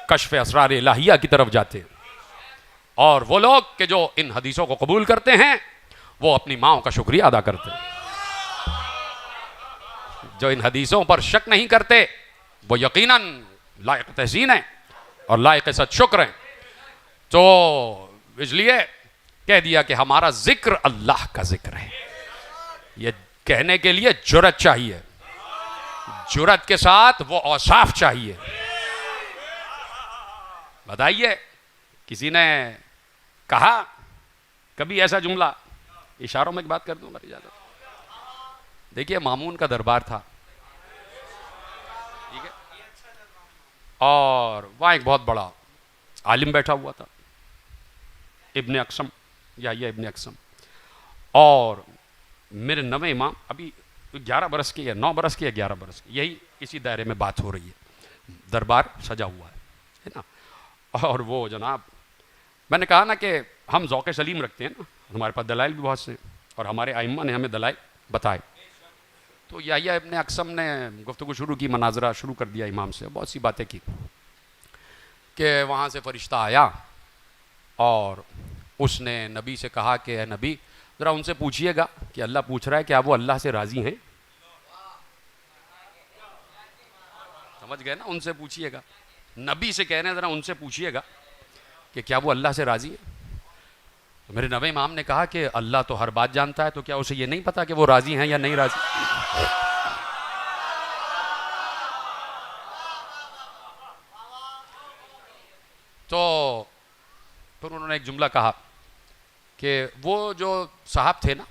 कश्फ असरार इलाहिया की तरफ जाते हैं। और वो लोग कि जो इन हदीसों को कबूल करते हैं वो अपनी माओं का शुक्रिया अदा करते हैं। जो इन हदीसों पर शक नहीं करते वो यकीनन लायक तहसीन है और लायक सच शुक्र है। तो इसलिए कह दिया कि हमारा जिक्र अल्लाह का जिक्र है। ये कहने के लिए जुर्रत चाहिए, जुर्रत के साथ वो औसाफ चाहिए। बताइए, किसी ने कहा कभी ऐसा जुमला, इशारों में बात कर दूं मेरी इजाजत। देखिए, मामून का दरबार था, ठीक है, और वहाँ एक बहुत बड़ा आलिम बैठा हुआ था, इब्ने अक्सम या ये इब्ने अक्सम। और मेरे नवे इमाम अभी 11 बरस के या 9 बरस के या 11 बरस के, यही इसी दायरे में बात हो रही है। दरबार सजा हुआ है ना। और वो जनाब, मैंने कहा ना कि हम ज़ौक़ सलीम रखते हैं ना, हमारे पास दलाइल भी बहुत से, और हमारे आइम्मा ने हमें दलाइल बताए। तो याहिया इब्ने अक्सम ने गुफ्तगू शुरू की, मनाजरा शुरू कर दिया इमाम से, बहुत सी बातें की कि वहाँ से फ़रिश्ता आया और उसने नबी से कहा कि ए नबी, ज़रा उनसे पूछिएगा कि अल्लाह पूछ रहा है क्या वो अल्लाह से राज़ी हैं। समझ गए ना, उनसे पूछिएगा, नबी से कह रहे हैं ज़रा उनसे पूछिएगा कि क्या वो अल्लाह से राज़ी है। तो मेरे नबी इमाम ने कहा कि अल्लाह तो हर बात जानता है, तो क्या उसे ये नहीं पता कि वो राज़ी हैं या नहीं राज़ी। तो फिर उन्होंने एक जुमला कहा कि वो जो साहब थे ना,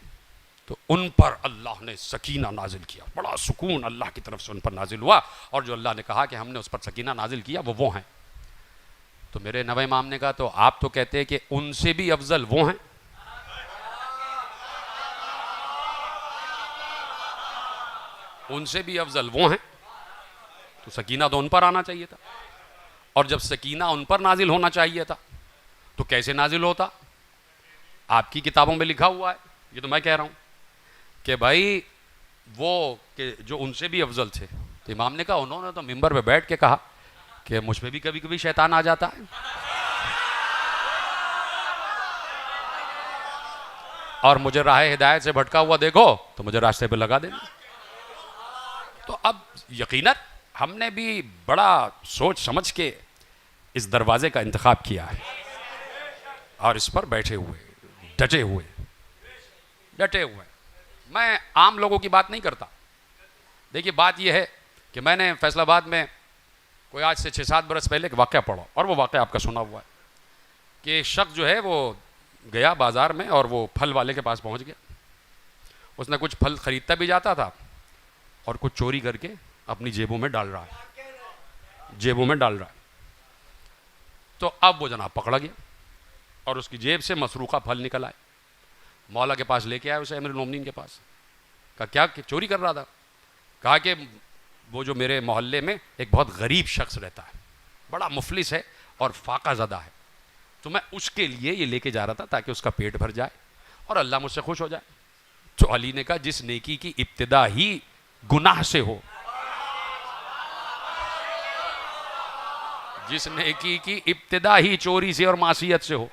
तो उन पर अल्लाह ने सकीना नाजिल किया, बड़ा सुकून अल्लाह की तरफ से उन पर नाजिल हुआ, और जो अल्लाह ने कहा कि हमने उस पर सकीना नाजिल किया वो हैं। तो मेरे नबी इमाम ने कहा तो आप तो कहते हैं कि उनसे भी अफजल वो हैं। उनसे भी अफजल वो हैं, तो सकीना तो उन पर आना चाहिए था। और जब सकीना उन पर नाजिल होना चाहिए था तो कैसे नाजिल होता? आपकी किताबों में लिखा हुआ है, ये तो मैं कह रहा हूं कि भाई वो कि जो उनसे भी अफजल थे। तो इमाम ने कहा, उन्होंने तो मिंबर पे बैठ के कहा कि मुझ पे भी कभी कभी शैतान आ जाता है और मुझे राह हिदायत से भटका हुआ देखो तो मुझे रास्ते पे लगा देना। तो अब यकीनन हमने भी बड़ा सोच समझ के इस दरवाजे का इंतखाब किया है और इस पर बैठे हुए, डटे हुए। मैं आम लोगों की बात नहीं करता। देखिए, बात यह है कि मैंने फैसलाबाद में कोई आज से 6-7 बरस पहले एक वाक़या पढ़ा, और वो वाक़या आपका सुना हुआ है कि शख्स जो है वो गया बाज़ार में और वो फल वाले के पास पहुंच गया। उसने कुछ फल ख़रीदता भी जाता था और कुछ चोरी करके अपनी जेबों में डाल रहा है, तो अब वो जनाब पकड़ा गया और उसकी जेब से मसरूक़ा फल निकल आए। मौला के पास लेके आए उसे, अमीरुल मोमिनीन के पास। कहा क्या चोरी कर रहा था? कहा कि वो जो मेरे मोहल्ले में एक बहुत गरीब शख्स रहता है, बड़ा मुफलिस है और फाका ज़दा है, तो मैं उसके लिए ये लेके जा रहा था ताकि उसका पेट भर जाए और अल्लाह मुझसे खुश हो जाए। तो अली ने कहा, जिस नेकी की इब्तिदा ही गुनाह से हो, जिस नेकी की इब्तिदा ही चोरी से और मासियत से हो,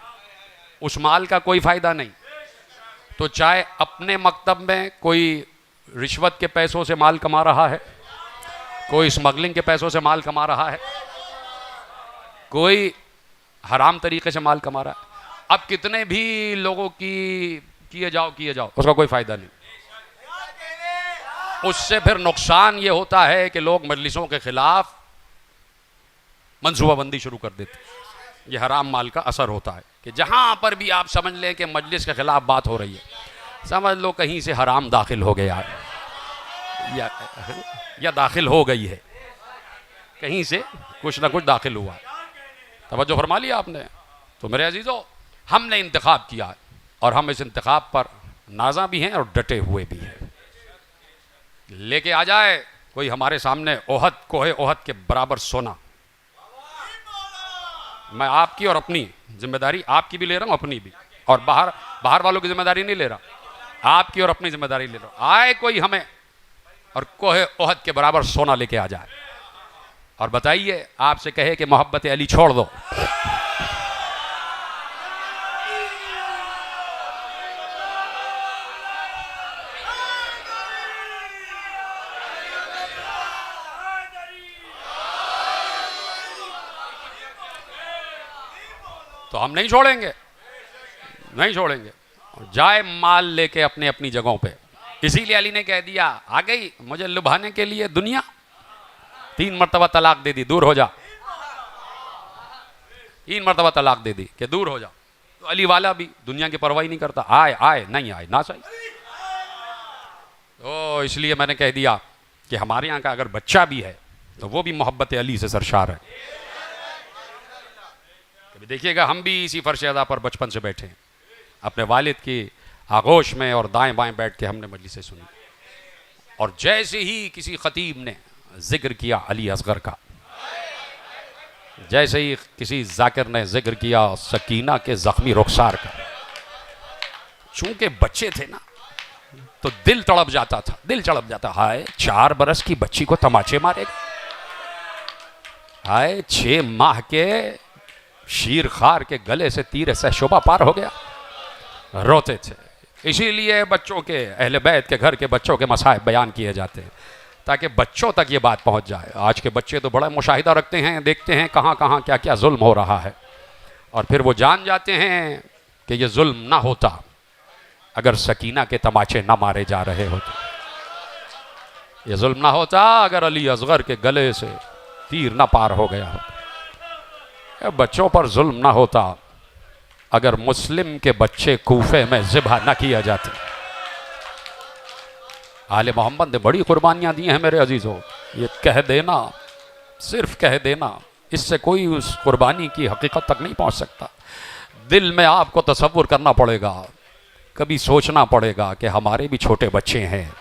उस माल का कोई फ़ायदा नहीं। तो चाहे अपने मकतब में कोई रिश्वत के पैसों से माल कमा रहा है, कोई स्मगलिंग के पैसों से माल कमा रहा है, कोई हराम तरीके से माल कमा रहा है, अब कितने भी लोगों की किए जाओ उसका कोई फ़ायदा नहीं। उससे फिर नुकसान ये होता है कि लोग मजलिसों के खिलाफ मनसूबाबंदी शुरू कर देते। ये हराम माल का असर होता है कि जहाँ पर भी आप समझ लें कि मजलिस के खिलाफ बात हो रही है, समझ लो कहीं से हराम दाखिल हो गया या दाखिल हो गई है, कहीं से कुछ ना कुछ दाखिल हुआ। तवज्जो फरमा लिया आपने। तो मेरे अजीजों, हमने इंतखाब किया और हम इस इंतखाब पर नाज़ा भी हैं और डटे हुए भी हैं। लेके आ जाए कोई हमारे सामने ओहद कोहे ओहद के बराबर सोना, मैं आपकी और अपनी जिम्मेदारी, आपकी भी ले रहा हूं अपनी भी, और बाहर वालों की जिम्मेदारी नहीं ले रहा, आपकी और अपनी जिम्मेदारी ले रहा हूं। आए कोई हमें और कोहे ओहद के बराबर सोना लेके आ जाए और बताइए आपसे कहे कि मोहब्बत अली छोड़ दो, तो हम नहीं छोड़ेंगे, नहीं छोड़ेंगे। जाए माल लेके अपने अपनी जगहों पे। इसीलिए अली ने कह दिया, आ गई मुझे लुभाने के लिए दुनिया, 3 मरतबा तलाक दे दी, दूर हो जा। 3 मरतबा तलाक दे दी कि दूर हो जा। तो अली वाला भी दुनिया की परवाही नहीं करता, आए आए नहीं आए ना सही। तो इसलिए मैंने कह दिया कि हमारे यहाँ का अगर बच्चा भी है तो वो भी मोहब्बत अली से सरशार है। कभी देखिएगा हम भी इसी फर्श-ए-अज़ा पर बचपन से बैठे हैं, अपने वालिद की आगोश में और दाएं बाएं बैठ के हमने मजलिसें सुनी, और जैसे ही किसी खतीब ने जिक्र किया अली असगर का, जैसे ही किसी जाकिर ने जिक्र किया सकीना के जख्मी रुखसार का, चूंकि बच्चे थे ना तो दिल तड़प जाता था, दिल तड़प जाता। हाय 4 बरस की बच्ची को तमाचे मारेगा, हाय 6 माह के शीर खार के गले से तीर से शोभा पार हो गया, रोते थे। इसीलिए बच्चों के, अहले बैत के घर के बच्चों के मसाइब बयान किए जाते हैं ताकि बच्चों तक ये बात पहुंच जाए। आज के बच्चे तो बड़ा मुशाहिदा रखते हैं, देखते हैं कहाँ कहाँ क्या क्या जुल्म हो रहा है, और फिर वो जान जाते हैं कि ये जुल्म ना होता अगर सकीना के तमाचे ना मारे जा रहे होते, ये जुल्म ना होता अगर अली असगर के गले से तीर ना पार हो गया होता, बच्चों पर जुल्म ना होता अगर मुस्लिम के बच्चे कूफे में ज़िबा ना किया जाते। आले मोहम्मद ने बड़ी कुर्बानियां दी हैं मेरे अजीज़ों, ये कह देना, सिर्फ कह देना, इससे कोई उस कुर्बानी की हकीकत तक नहीं पहुंच सकता। दिल में आपको तसव्वुर करना पड़ेगा, कभी सोचना पड़ेगा कि हमारे भी छोटे बच्चे हैं।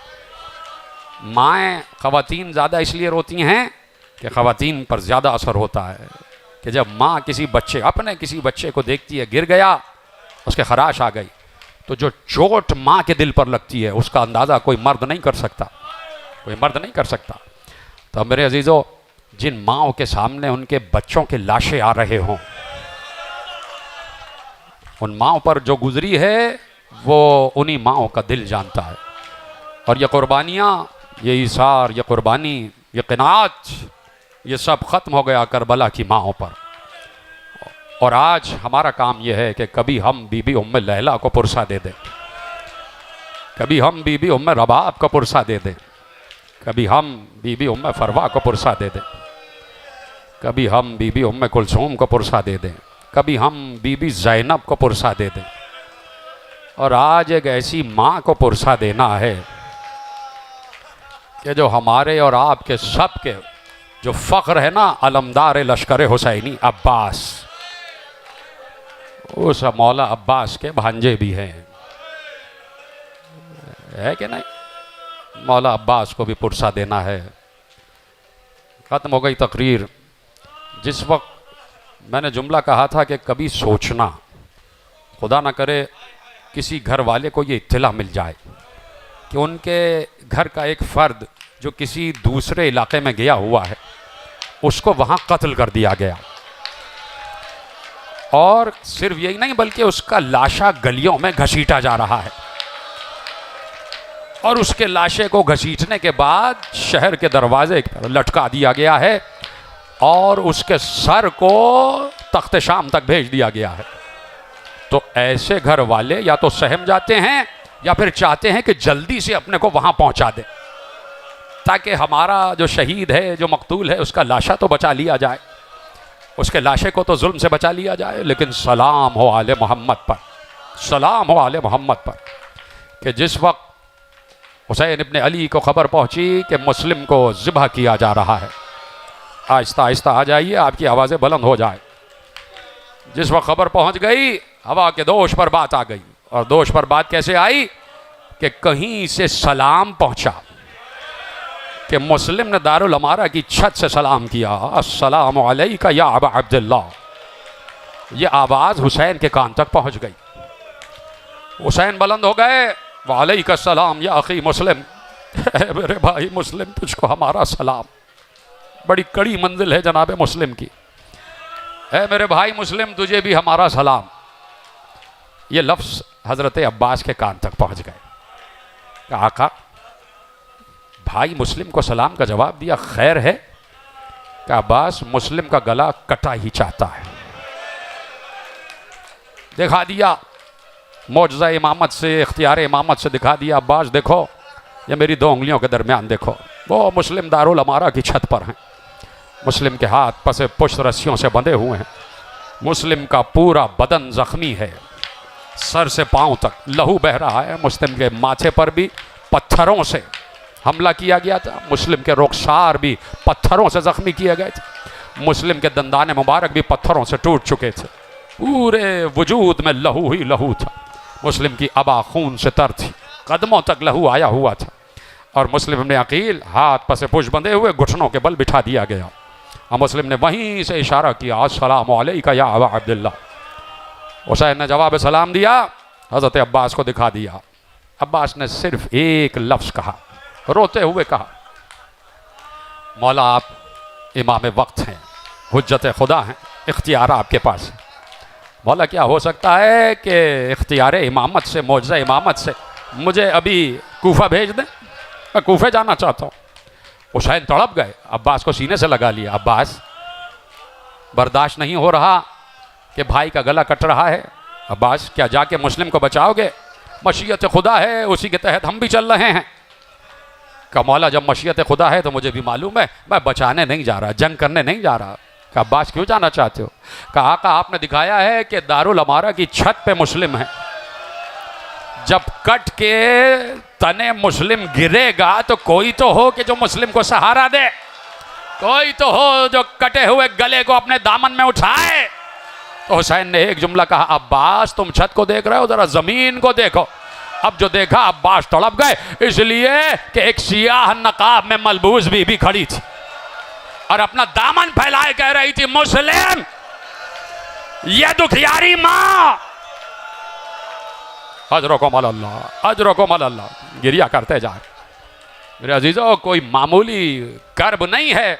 माएँ ख़वातीन ज़्यादा इसलिए रोती हैं कि ख़वातीन पर ज़्यादा असर होता है कि जब माँ किसी बच्चे, अपने किसी बच्चे को देखती है गिर गया, उसके खराश आ गई, तो जो चोट माँ के दिल पर लगती है उसका अंदाज़ा कोई मर्द नहीं कर सकता, कोई मर्द नहीं कर सकता। तो मेरे अजीज़ों, जिन माँओं के सामने उनके बच्चों के लाशें आ रहे हों, उन माँओं पर जो गुजरी है वो उन्हीं माँओं का दिल जानता है। और ये कुर्बानियाँ, ये इसार, ये कुर्बानी, ये क़नाअत, ये सब ख़त्म हो गया करबला की माँओं पर। और आज हमारा काम यह है कि कभी हम बीबी उम्मे लैला को पुरसा दे दें, कभी हम बीबी उम्मे रबाब को पुरसा दे दें, कभी हम बीबी उम्मे फरवा को पुरसा दे दें, कभी हम बीबी उम्मे कुलसूम को पुरसा दे दें, कभी हम बीबी ज़ैनब को पुरसा दे दें। और आज एक ऐसी माँ को पुरसा देना है कि जो हमारे और आपके सब के जो फ़ख्र है ना, अलमदार लश्कर हुसैनी अब्बास, उस मौला अब्बास के भांजे भी हैं, है कि नहीं? मौला अब्बास को भी पुरसा देना है। ख़त्म हो गई तकरीर। जिस वक्त मैंने जुमला कहा था कि कभी सोचना, खुदा ना करे किसी घर वाले को ये इत्तला मिल जाए कि उनके घर का एक फ़र्द जो किसी दूसरे इलाके में गया हुआ है, उसको वहाँ कत्ल कर दिया गया, और सिर्फ यही नहीं बल्कि उसका लाशा गलियों में घसीटा जा रहा है, और उसके लाशे को घसीटने के बाद शहर के दरवाजे पर लटका दिया गया है, और उसके सर को तख्त शाम तक भेज दिया गया है। तो ऐसे घर वाले या तो सहम जाते हैं या फिर चाहते हैं कि जल्दी से अपने को वहाँ पहुँचा दें, ताकि हमारा जो शहीद है, जो मकतूल है, उसका लाशा तो बचा लिया जाए, उसके लाशे को तो जुल्म से बचा लिया जाए। लेकिन सलाम हो आले मोहम्मद पर, सलाम हो आले मोहम्मद पर, कि जिस वक्त हुसैन इब्ने अली को खबर पहुंची कि मुस्लिम को ज़िबह किया जा रहा है, आहिस्ता आहिस्ता आ जाइए, आपकी आवाज़ें बुलंद हो जाए। जिस वक्त खबर पहुंच गई, हवा के दोष पर बात आ गई, और दोष पर बात कैसे आई कि कहीं से सलाम पहुंचा, कि मुस्लिम ने दारुल अमारा की छत से सलाम किया, अस्सलामु अलैका या अबा अब्दुल्ला। ये आवाज़ हुसैन के कान तक पहुंच गई। हुसैन बुलंद हो गए, वालैका सलाम या अखी मुस्लिम, मेरे भाई मुस्लिम तुझको हमारा सलाम। बड़ी कड़ी मंजिल है जनाब मुस्लिम की, है मेरे भाई मुस्लिम तुझे भी हमारा सलाम। ये लफ्ज़ हज़रत अब्बास के कान तक पहुंच गए। आका भाई मुस्लिम को सलाम का जवाब दिया, खैर है कि अब्बास मुस्लिम का गला कटा ही चाहता है। दिखा दिया मौजज़ा इमामत से, इख्तियार इमामत से दिखा दिया, अब्बास देखो ये मेरी दो उंगलियों के दरमियान देखो, वो मुस्लिम दारुल अमारा की छत पर हैं। मुस्लिम के हाथ पसे पुष्ट रस्सियों से बंधे हुए हैं, मुस्लिम का पूरा बदन जख्मी है, सर से पांव तक लहू बह रहा है। मुस्लिम के माथे पर भी पत्थरों से हमला किया गया था, मुस्लिम के रुखसार भी पत्थरों से जख्मी किए गए थे, मुस्लिम के दंदाने मुबारक भी पत्थरों से टूट चुके थे, पूरे वजूद में लहू ही लहू था। मुस्लिम की अबा खून से तर थी, कदमों तक लहू आया हुआ था, और मुस्लिम ने अकील हाथ पसे पुश बंधे हुए घुटनों के बल बिठा दिया गया, और मुस्लिम ने वहीं से इशारा किया, अस्सलामु अलैका या अबा अब्दुल्ला। हुसैन ने जवाब सलाम दिया, हज़रत अब्बास को दिखा दिया। अब्बास ने सिर्फ एक लफ्ज़ कहा, रोते हुए कहा, मौला आप इमाम वक्त हैं, हुज्जत खुदा हैं, इख्तियार आपके पास है। मौला क्या हो सकता है कि इख्तियार इमामत से, मौजज़ा इमामत से मुझे अभी कूफा भेज दें, मैं कूफे जाना चाहता हूँ। हुसैन तड़प गए, अब्बास को सीने से लगा लिया। अब्बास बर्दाश्त नहीं हो रहा कि भाई का गला कट रहा है, अब्बास क्या जाके मुस्लिम को बचाओगे? मशीयत खुदा है, उसी के तहत हम भी चल रहे हैं। का मौला जब मशीयत खुदा है तो मुझे भी मालूम है, मैं बचाने नहीं जा रहा, जंग करने नहीं जा रहा। का अब्बास क्यों जाना चाहते हो? कहा आका आपने दिखाया है कि दारुल अमारा की छत पे मुस्लिम है, जब कट के तने मुस्लिम गिरेगा तो कोई तो हो कि जो मुस्लिम को सहारा दे, कोई तो हो जो कटे हुए गले को अपने दामन में उठाए। तो हुसैन ने एक जुमला कहा, अब्बास तुम छत को देख रहे हो, जरा जमीन को देखो। अब जो देखा अब्बास तड़प गए, इसलिए कि एक सियाह नकाब में मलबूस बीबी खड़ी थी और अपना दामन फैलाए कह रही थी, मुस्लिम ये दुखियारी माँ, अजरकुम अल्लाह, अजरकुम अल्लाह, गिरिया करते जाए। मेरे अजीजों कोई मामूली कर्ब नहीं है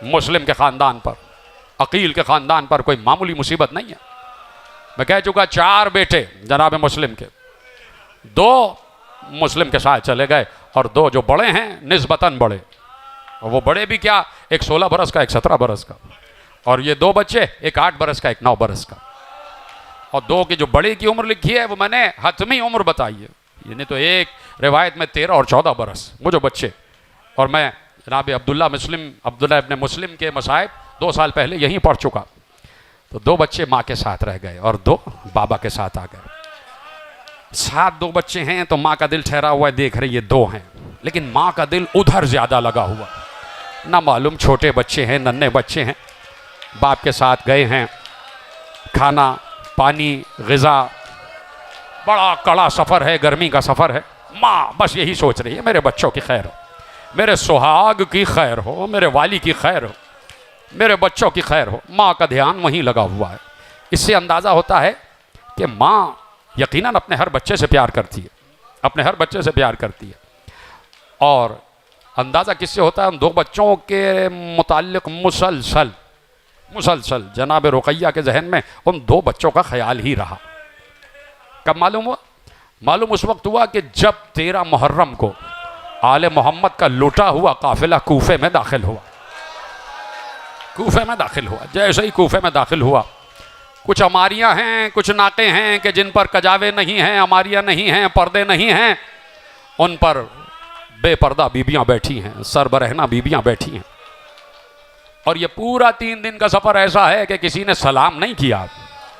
मुस्लिम के ख़ानदान पर, अकील के ख़ानदान पर कोई मामूली मुसीबत नहीं है। मैं कह चुका 4 बेटे जनाब मुस्लिम के, 2 मुस्लिम के साथ चले गए और 2 जो बड़े हैं निस्बतन बड़े, और वो बड़े भी क्या, एक 16 बरस का, एक 17 बरस का, और ये 2 बच्चे, एक 8 बरस का, एक 9 बरस का। और 2 की जो बड़े की उम्र लिखी है वो मैंने हतमी उम्र बताई है, यानी तो एक रिवायत में 13 और 14 बरस वो जो बच्चे। और मैं जनाब अब्दुल्ला इब्न मुस्लिम के मसाइब 2 साल पहले यहीं पढ़ चुका। तो 2 बच्चे माँ के साथ रह गए और 2 बाबा के साथ आ गए। 7 2 बच्चे हैं तो माँ का दिल ठहरा हुआ है, देख रही ये 2 हैं, लेकिन माँ का दिल उधर ज़्यादा लगा हुआ, ना मालूम छोटे बच्चे हैं, नन्हे बच्चे हैं, बाप के साथ गए हैं, खाना पानी ग़िज़ा, बड़ा कड़ा सफ़र है, गर्मी का सफ़र है। माँ बस यही सोच रही है मेरे बच्चों की खैर हो, मेरे सुहाग की खैर हो, मेरे वाली की खैर हो, मेरे बच्चों की खैर हो। माँ का ध्यान वहीं लगा हुआ है। इससे अंदाज़ा होता है कि माँ यकीनन अपने हर बच्चे से प्यार करती है, अपने हर बच्चे से प्यार करती है। और अंदाज़ा किससे होता है? उन 2 बच्चों के मुताल्लिक़ मुसलसल जनाब रुक़ैया के जहन में उन 2 बच्चों का ख्याल ही रहा। कब मालूम हुआ? मालूम उस वक्त हुआ कि जब 13 मुहर्रम को आले मोहम्मद का लूटा हुआ काफ़िला कूफे में दाखिल हुआ। कूफे में दाखिल हुआ, जैसे ही कूफे में दाखिल हुआ, कुछ अमारियाँ हैं, कुछ नाके हैं कि जिन पर कजावे नहीं हैं, अमारियाँ नहीं हैं, पर्दे नहीं हैं, उन पर बेपर्दा बीबियाँ बैठी हैं, सरबरहना बीबियाँ बैठी हैं। और ये पूरा 3 दिन का सफ़र ऐसा है कि किसी ने सलाम नहीं किया,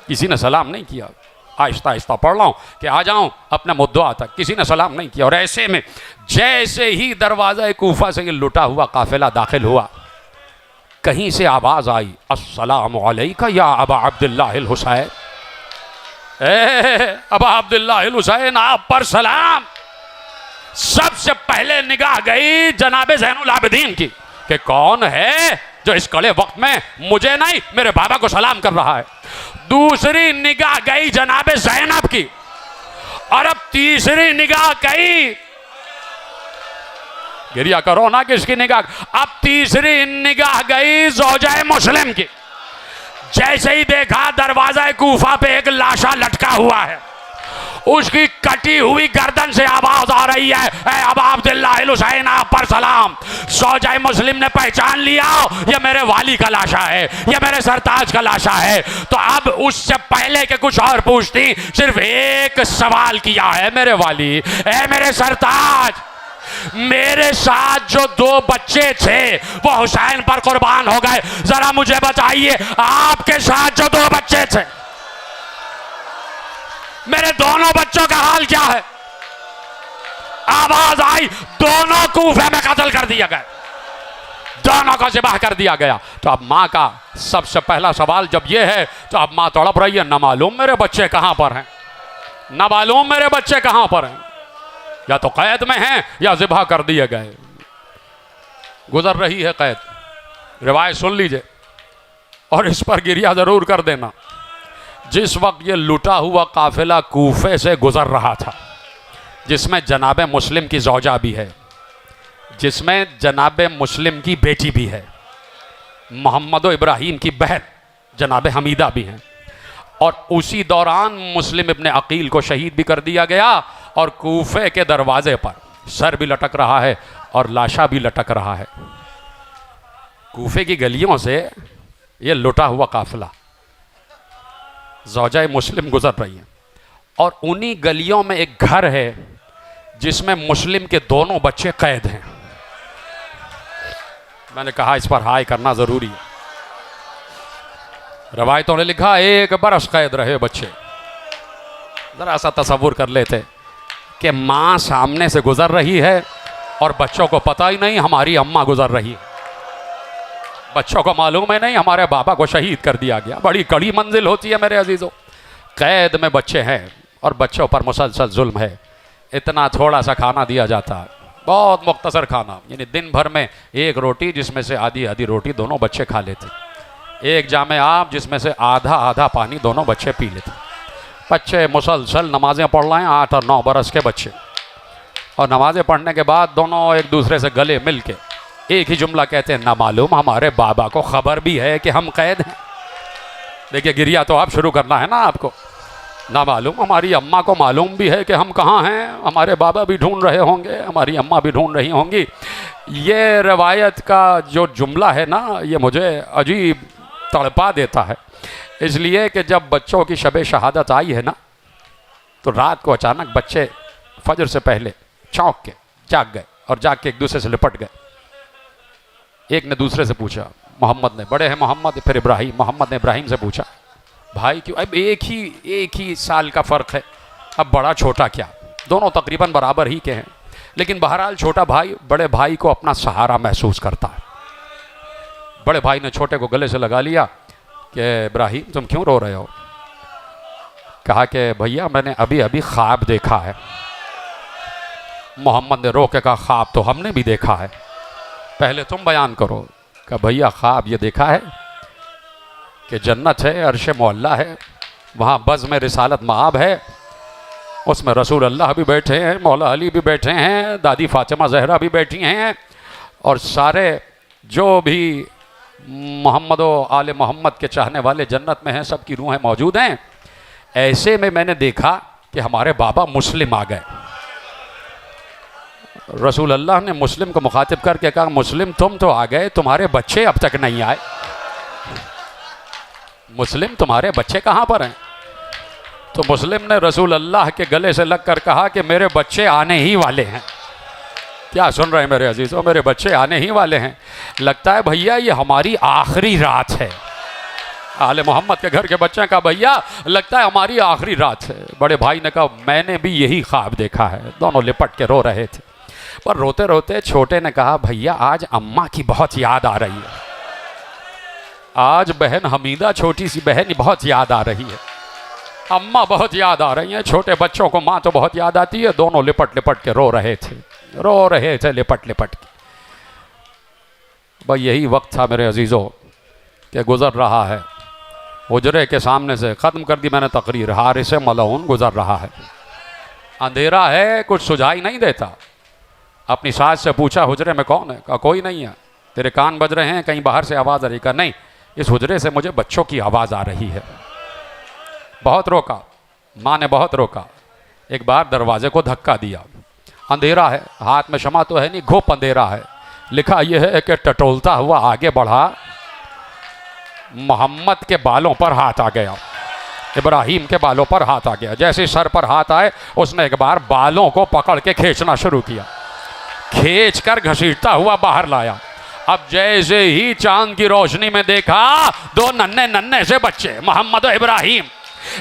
किसी ने सलाम नहीं किया। आहिस्ता आहिस्ता पढ़ रहा हूँ कि आ जाऊँ अपने मुद्दा तक, किसी ने सलाम नहीं किया। और ऐसे में जैसे ही दरवाज़ा कूफा से ये लुटा हुआ काफ़िला दाखिल हुआ, कहीं से आवाज़ आई, अस्सलामु अलैका या अबा अब्दुल्लाहिल हुसैन, अबा अब्दुल्लाहिल हुसैन आप पर सलाम, सबसे पहले निगाह गई जनाबे ज़ैनुल आबिदीन की कि कौन है जो इस कड़े वक्त में मुझे नहीं मेरे बाबा को सलाम कर रहा है। दूसरी निगाह गई जनाबे ज़ैनब की, और अब तीसरी निगाह गई, गिरिया करो ना किसकी निगाह, अब तीसरी निगाह गई ज़ौजाए मुस्लिम की। जैसे ही देखा दरवाजा कूफा पे एक लाशा लटका हुआ है, उसकी कटी हुई गर्दन से आवाज आ रही है, ए अबा अब्दुल्लाह हुसैन आप पर सलाम। ज़ौजाए मुस्लिम ने पहचान लिया ये मेरे वाली का लाशा है, ये मेरे सरताज का लाशा है। तो अब उससे पहले के कुछ और पूछती, सिर्फ एक सवाल किया है मेरे वाली, ए मेरे सरताज, मेरे साथ जो दो बच्चे थे वो हुसैन पर कुर्बान हो गए, जरा मुझे बताइए आपके साथ जो दो बच्चे थे मेरे दोनों बच्चों का हाल क्या है। आवाज आई, दोनों कूफे में कत्ल कर दिया गया, दोनों को ज़िबाह कर दिया गया। तो अब माँ का सबसे पहला सवाल जब यह है तो अब माँ तड़प रही है, न मालूम मेरे बच्चे कहां पर हैं, न मालूम मेरे बच्चे कहां पर हैं, या तो कैद में हैं या ज़िबाह कर दिए गए। गुजर रही है कैद, रिवायत सुन लीजिए और इस पर गिरिया जरूर कर देना। जिस वक्त ये लुटा हुआ काफिला कूफे से गुजर रहा था, जिसमें जनाबे मुस्लिम की ज़ौजा भी है, जिसमें जनाबे मुस्लिम की बेटी भी है, मोहम्मद इब्राहीम की बहन जनाबे हमीदा भी हैं, और उसी दौरान मुस्लिम इब्ने अकील को शहीद भी कर दिया गया, और कूफे के दरवाजे पर सर भी लटक रहा है और लाशा भी लटक रहा है। कूफे की गलियों से ये लुटा हुआ काफिला ज़ौजाए मुस्लिम गुजर रही है, और उन्हीं गलियों में एक घर है जिसमें मुस्लिम के दोनों बच्चे कैद हैं। मैंने कहा इस पर हाय करना ज़रूरी है। रवायतों ने लिखा 1 बरस कैद रहे बच्चे। ज़रा सा तसव्वुर कर लेते कि माँ सामने से गुजर रही है और बच्चों को पता ही नहीं हमारी अम्मा गुजर रही है, बच्चों को मालूम है नहीं हमारे बाबा को शहीद कर दिया गया। बड़ी कड़ी मंजिल होती है मेरे अजीज़ों। कैद में बच्चे हैं और बच्चों पर मुसलसल जुल्म है। इतना थोड़ा सा खाना दिया जाता है, बहुत मुख्तसर खाना, यानी दिन भर में एक रोटी जिसमें से आधी आधी रोटी दोनों बच्चे खा लेते, एक जामे आब जिसमें से आधा आधा पानी दोनों बच्चे पी लेते। बच्चे मुसलसल नमाज़ें पढ़ रहे हैं, 8 और 9 बरस के बच्चे, और नमाज़ें पढ़ने के बाद दोनों एक दूसरे से गले मिल के एक ही जुमला कहते हैं, ना मालूम हमारे बाबा को खबर भी है कि हम कैद हैं। देखिए गिरिया तो आप शुरू करना है ना आपको। ना मालूम हमारी अम्मा को मालूम भी है कि हम कहाँ हैं, हमारे बाबा भी ढूंढ रहे होंगे, हमारी अम्मा भी ढूंढ रही होंगी। ये रवायत का जो जुमला है ना, ये मुझे अजीब तड़पा देता है, इसलिए कि जब बच्चों की शब शहादत आई है ना, तो रात को अचानक बच्चे फजर से पहले चौंक के जाग गए और जाग के एक दूसरे से लिपट गए। एक ने दूसरे से पूछा, मोहम्मद ने, बड़े हैं मोहम्मद, फिर इब्राहिम, मोहम्मद ने इब्राहिम से पूछा, भाई क्यों, अब एक ही साल का फ़र्क है, अब बड़ा छोटा क्या, दोनों तकरीबन बराबर ही के हैं, लेकिन बहरहाल छोटा भाई बड़े भाई को अपना सहारा महसूस करता है। बड़े भाई ने छोटे को गले से लगा लिया कि इब्राहिम तुम क्यों रो रहे हो। कहा कि भैया मैंने अभी अभी ख्वाब देखा है। मोहम्मद ने रो के कहा, ख्वाब तो हमने भी देखा है, पहले तुम बयान करो। कहा भैया ख्वाब ये देखा है कि जन्नत है, अर्श मौला है, वहाँ बज़्म रिसालत मआब है, उसमें रसूल अल्लाह भी बैठे हैं, मौला अली भी बैठे हैं, दादी फ़ातिमा ज़हरा भी बैठी हैं, और सारे जो भी मोहम्मद व आले मोहम्मद के चाहने वाले जन्नत में हैं, सबकी रूहें मौजूद हैं। ऐसे में मैंने देखा कि हमारे बाबा मुस्लिम आ गए। रसूल अल्लाह ने मुस्लिम को मुखातिब करके कहा, मुस्लिम तुम तो आ गए, तुम्हारे बच्चे अब तक नहीं आए। मुस्लिम तुम्हारे बच्चे कहाँ पर हैं। तो मुस्लिम ने रसूल अल्लाह के गले से लगकर कहा कि मेरे बच्चे आने ही वाले हैं। क्या सुन रहे हैं मेरे अजीज़ों, मेरे बच्चे आने ही वाले हैं। लगता है भैया ये हमारी आखिरी रात है। आले मोहम्मद के घर के बच्चे का भैया लगता है हमारी आखिरी रात है। बड़े भाई ने कहा मैंने भी यही ख्वाब देखा है। दोनों लिपट के रो रहे थे, पर रोते रोते छोटे ने कहा भैया आज अम्मा की बहुत याद आ रही है, आज बहन हमीदा छोटी सी बहन बहुत याद आ रही है। अम्मा बहुत याद आ रही हैं। छोटे बच्चों को माँ तो बहुत याद आती है। दोनों लिपट लिपट के रो रहे थे लिपट लिपट के। भाई यही वक्त था मेरे अजीज़ों कि गुज़र रहा है। हुजरे के सामने से ख़त्म कर दी मैंने तकरीर। हारिस मलऊन गुज़र रहा है, अंधेरा है, कुछ सुझाई नहीं देता। अपनी सास से पूछा हुजरे में कौन है? कहा कोई नहीं है। तेरे कान बज रहे हैं, कहीं बाहर से आवाज़ आ रही? कहा नहीं, इस हुजरे से मुझे बच्चों की आवाज़ आ रही है। बहुत रोका, माँ ने बहुत रोका। एक बार दरवाजे को धक्का दिया। अंधेरा है, हाथ में शमा तो है नहीं, घुप अंधेरा है। लिखा यह है कि टटोलता हुआ आगे बढ़ा, मोहम्मद के बालों पर हाथ आ गया, इब्राहिम के बालों पर हाथ आ गया। जैसे सर पर हाथ आए उसने एक बार बालों को पकड़ के खींचना शुरू किया, खींच कर घसीटता हुआ बाहर लाया। अब जैसे ही चांद की रोशनी में देखा दो नन्हे नन्हे से बच्चे, मोहम्मद और इब्राहिम।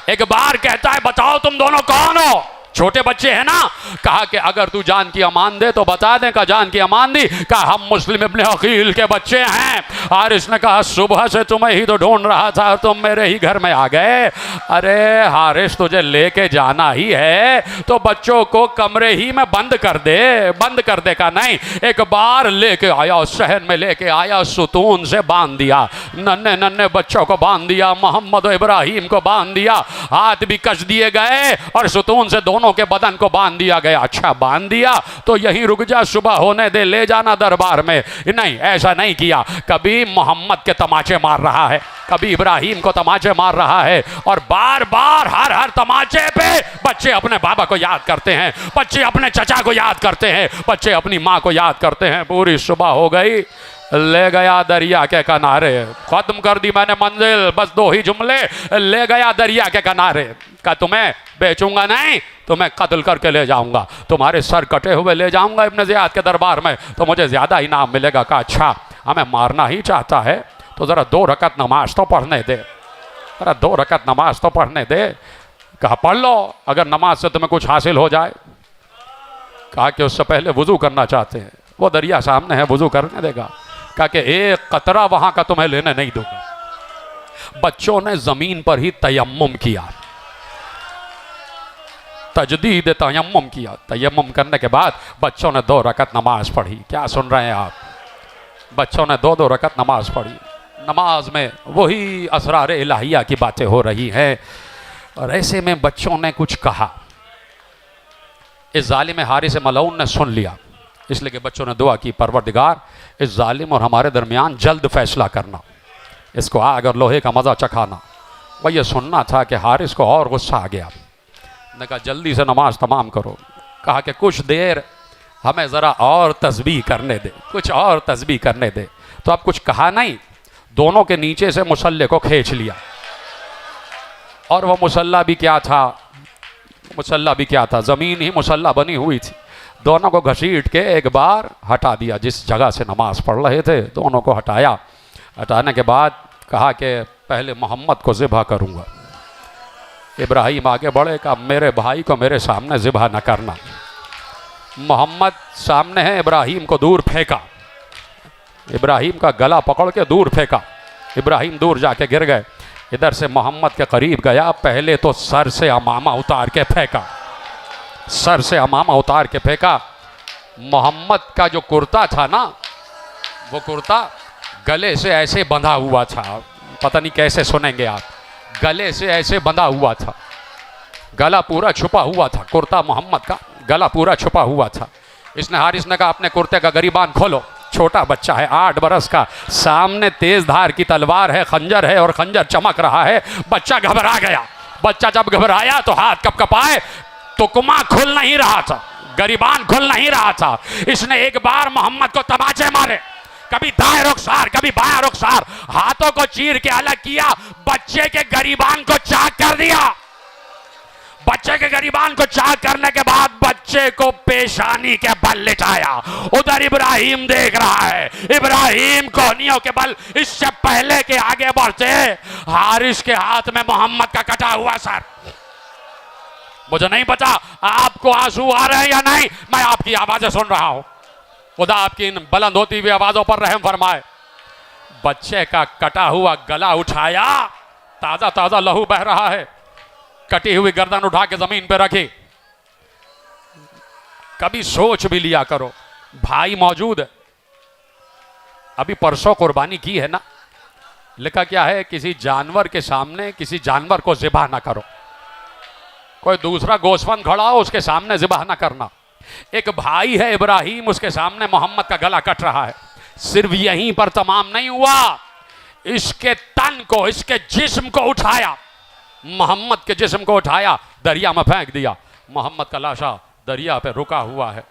एक बार कहता है बताओ तुम दोनों कौन हो? छोटे बच्चे हैं ना। कहा कि अगर तू जान की अमान दे तो बता दे। कहा जान की अमान दी। कहा हम मुस्लिम इब्ने अकील के बच्चे हैं। और इसने कहा सुबह से तुम्हें ही तो ढूंढ रहा था, तुम मेरे ही घर में आ गए। अरे हारिस तुझे लेके जाना ही है तो बच्चों को कमरे ही में बंद कर दे, बंद कर दे। का नहीं, एक बार लेके आया, शहर में लेके आया, सुतून से बांध दिया, नन्हे नन्हे बच्चों को बांध दिया, मोहम्मद और इब्राहिम को बांध दिया, हाथ भी कस दिए गए और सुतून से दोनों के बदन को बांध दिया गया। अच्छा बांध दिया तो यही रुक जा, सुबह होने दे, ले जाना दरबार में। नहीं, ऐसा नहीं किया। कभी मोहम्मद के तमाचे मार रहा है, कभी इब्राहिम को तमाचे मार रहा है, और बार बार हर तमाचे पे बच्चे अपने बाबा को याद करते हैं, बच्चे अपने चचा को याद करते हैं, बच्चे अपनी माँ को याद करते हैं। पूरी सुबह हो गई, ले गया दरिया के किनारे। खत्म कर दी मैंने मंजिल, बस दो ही जुमले, ले गया दरिया के किनारे। का तुम्हें बेचूंगा नहीं, तुम्हें कत्ल करके ले जाऊंगा, तुम्हारे सर कटे हुए ले जाऊंगा इब्ने ज़ियाद के दरबार में, तो मुझे ज़्यादा इनाम मिलेगा। का अच्छा हमें मारना ही चाहता है तो ज़रा 2 रकत नमाज तो पढ़ने दे, ज़रा 2 रकत नमाज तो पढ़ने दे। कहा पढ़ लो, अगर नमाज से तुम्हें कुछ हासिल हो जाए। कहा कि उससे पहले वुज़ू करना चाहते हैं। वो दरिया सामने है, वुज़ू करने देगा? कहा कि एक कतरा वहाँ का तुम्हें लेने नहीं दूंगा। बच्चों ने ज़मीन पर ही तयम्मुम किया, तजदीद तयम्मुम किया। तयम्मुम करने के बाद बच्चों ने 2 रकत नमाज पढ़ी। क्या सुन रहे हैं आप? बच्चों ने 2-2 रकत नमाज पढ़ी। नमाज में वही असरार इलाहिया की बातें हो रही हैं। और ऐसे में बच्चों ने कुछ कहा, इस जालिम हारिस मलऊन ने सुन लिया, इसलिए कि बच्चों ने दुआ की, परवरदिगार इस जालिम और हमारे दरमियान जल्द फैसला करना, इसको आग और लोहे का मज़ा चखाना। वह ये सुनना था कि हारिस को और गुस्सा आ गया। ने कहा जल्दी से नमाज तमाम करो। कहा कि कुछ देर हमें ज़रा और तस्बीह करने दे, कुछ और तस्बीह करने दे। तो अब कुछ कहा नहीं, दोनों के नीचे से मुसल्ले को खींच लिया। और वह मुसल्ला भी क्या था, मुसल्ला भी क्या था, ज़मीन ही मुसल्ला बनी हुई थी। दोनों को घसीट के एक बार हटा दिया, जिस जगह से नमाज पढ़ रहे थे दोनों को हटाया। हटाने के बाद कहा कि पहले मोहम्मद को ज़िबह करूँगा। इब्राहिम आगे बढ़े, कहा मेरे भाई को मेरे सामने ज़िबह न करना। मोहम्मद सामने है, इब्राहिम को दूर फेंका, इब्राहिम का गला पकड़ के दूर फेंका। इब्राहिम दूर जाके गिर गए। इधर से मोहम्मद के करीब गया, पहले तो सर से अमामा उतार के फेंका, सर से अमामा उतार के फेंका। मोहम्मद का जो कुर्ता था ना, वो कुर्ता गले से ऐसे बंधा हुआ था, पता नहीं कैसे सुनेंगे आप, गले से ऐसे बंधा हुआ था, गला पूरा छुपा हुआ था। कुर्ता मोहम्मद का गला पूरा छुपा हुआ था। इसने हारिस ने कहा अपने कुर्ते का गरीबान खोलो। छोटा बच्चा है, 8 बरस का, सामने तेज धार की तलवार है, खंजर है और खंजर चमक रहा है। बच्चा घबरा गया। बच्चा जब घबराया तो हाथ कपकपाए, तुकमा खुल नहीं रहा था, गरीबान खुल नहीं रहा था। इसने एक बार मोहम्मद को तमाचे मारे, कभी दाएं रुखसार कभी बायां रुखसार, हाथों को चीर के अलग किया, बच्चे के गरीबान को चाक कर दिया। बच्चे के गरीबान को चाक करने के बाद बच्चे को पेशानी के बल लिटाया। उधर इब्राहिम देख रहा है, इब्राहिम कोहनियों के बल इससे पहले के आगे बढ़ते, हारिस के हाथ में मोहम्मद का कटा हुआ सर। मुझे नहीं पता आपको आंसू आ रहे हैं या नहीं, मैं आपकी आवाजें सुन रहा हूं। खुदा आपकी इन बुलंद होती हुई आवाजों पर रहम फरमाए। बच्चे का कटा हुआ गला उठाया, ताजा ताजा लहू बह रहा है। कटी हुई गर्दन उठा के जमीन पे रखी। कभी सोच भी लिया करो, भाई मौजूद है, अभी परसों कुर्बानी की है ना, लिखा क्या है, किसी जानवर के सामने किसी जानवर को ज़िबा ना करो। कोई दूसरा गोश्तबंद खड़ा हो उसके सामने ज़िबा ना करना। एक भाई है इब्राहिम, उसके सामने मोहम्मद का गला कट रहा है। सिर्फ यहीं पर तमाम नहीं हुआ, इसके तन को, इसके जिस्म को उठाया, मोहम्मद के जिस्म को उठाया, दरिया में फेंक दिया। मोहम्मद का लाशा दरिया पे रुका हुआ है।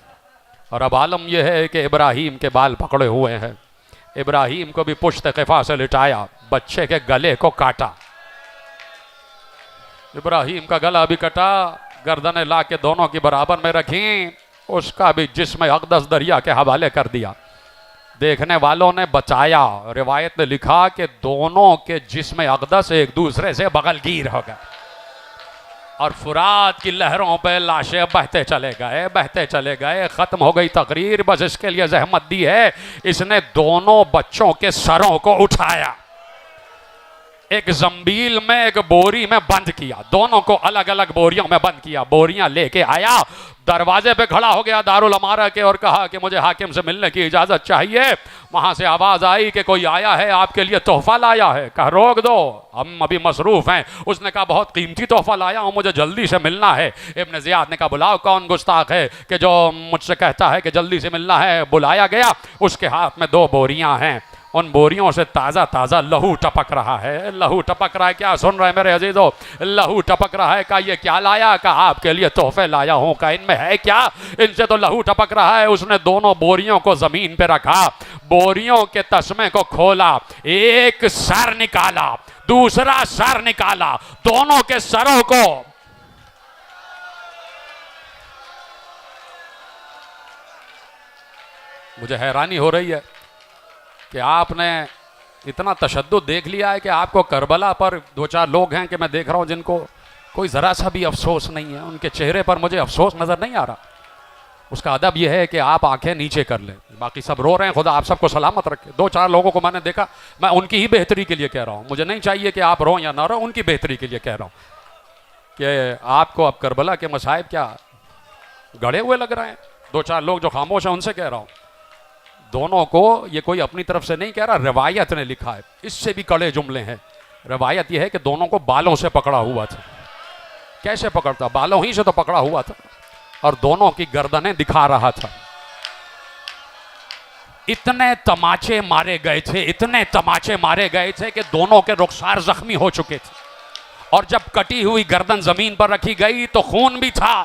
और अब आलम यह है कि इब्राहिम के बाल पकड़े हुए हैं। इब्राहिम को भी पुश्त क़िफ़ा से लिटाया, बच्चे के गले को काटा। इब्राहिम का गला भी कटा, गर्दनें ला के दोनों की बराबर में रखी, उसका भी जिस्म अक़दस दरिया के हवाले कर दिया। देखने वालों ने बचाया, रिवायत ने लिखा कि दोनों के जिस्म अक़दस एक दूसरे से बगलगीर हो गए और फुरात की लहरों पे लाशें बहते चले गए, बहते चले गए। ख़त्म हो गई तकरीर। बस इसके लिए जहमत दी है, इसने दोनों बच्चों के सरों को उठाया, एक जंबील में, एक बोरी में बंद किया, दोनों को अलग अलग बोरियों में बंद किया। बोरियां लेके आया, दरवाजे पे खड़ा हो गया दारुल अमारा के और कहा कि मुझे हाकिम से मिलने की इजाज़त चाहिए। वहाँ से आवाज़ आई कि कोई आया है, आपके लिए तोहफा लाया है। कहा रोक दो, हम अभी मसरूफ़ हैं। उसने कहा बहुत कीमती तोहफा लाया हूँ, मुझे जल्दी से मिलना है। इब्न ज़ियाद ने कहा बुलाओ, कौन गुस्ताख है कि जो मुझसे कहता है कि जल्दी से मिलना है। बुलाया गया, उसके हाथ में 2 बोरियाँ हैं, उन बोरियों से ताज़ा ताज़ा लहू टपक रहा है। लहू टपक रहा है, क्या सुन रहे हैं मेरे अजीजों? लहू टपक रहा है। कहा ये क्या लाया? कहा आपके लिए तोहफे लाया हूँ। कहा इनमें है क्या? इनसे तो लहू टपक रहा है। उसने दोनों बोरियों को ज़मीन पे रखा, बोरियों के तस्मे को खोला, एक सर निकाला, दूसरा सर निकाला, दोनों के सरों को मुझे हैरानी हो रही है कि आपने इतना तशद्दुद देख लिया है कि आपको करबला पर 2-4 लोग हैं कि मैं देख रहा हूं जिनको कोई ज़रा सा भी अफसोस नहीं है, उनके चेहरे पर मुझे अफसोस नज़र नहीं आ रहा। उसका अदब यह है कि आप आंखें नीचे कर लें, बाकी सब रो रहे हैं, खुदा आप सबको सलामत रखे। 2-4 लोगों को मैंने देखा, मैं उनकी ही बेहतरी के लिए कह रहा हूँ, मुझे नहीं चाहिए कि आप रो या ना रो, उनकी बेहतरी के लिए कह रहा हूँ कि आपको अब करबला के मसाइब क्या गड़े हुए लग रहे हैं। 2-4 लोग जो खामोश हैं उनसे कह रहा हूँ, दोनों को, ये कोई अपनी तरफ से नहीं कह रहा, रवायत ने लिखा है, इससे भी कड़े जुमले हैं। रवायत यह है कि दोनों को बालों से पकड़ा हुआ था। कैसे पकड़ता? बालों ही से तो पकड़ा हुआ था और दोनों की गर्दनें दिखा रहा था। इतने तमाचे मारे गए थे, इतने तमाचे मारे गए थे कि दोनों के रुखसार जख्मी हो चुके थे। और जब कटी हुई गर्दन जमीन पर रखी गई तो खून भी था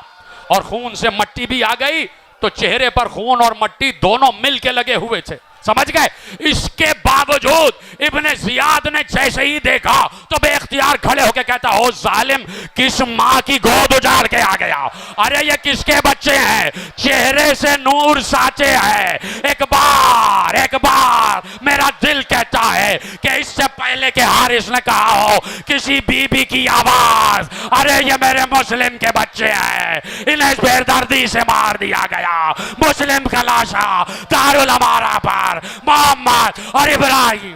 और खून से मट्टी भी आ गई, तो चेहरे पर खून और मट्टी दोनों मिल के लगे हुए थे। समझ गए? इसके बावजूद इब्ने ज़ियाद ने जैसे ही देखा तो बेख्तियार खड़े होकर कहता, ओ जालिम, किस माँ की गोद उजाड़ के आ गया? अरे ये किसके बच्चे हैं? चेहरे से नूर साचे हैं। एक बार मेरा दिल कहता है कि इससे पहले के हारिस ने कहा हो किसी बीबी की आवाज, अरे ये मेरे मुस्लिम के बच्चे हैं, इन्हें बेदर्दी से मार दिया गया। मुस्लिम का लाशा दारुल अमारा पर मोहम्मद और इब्राहिम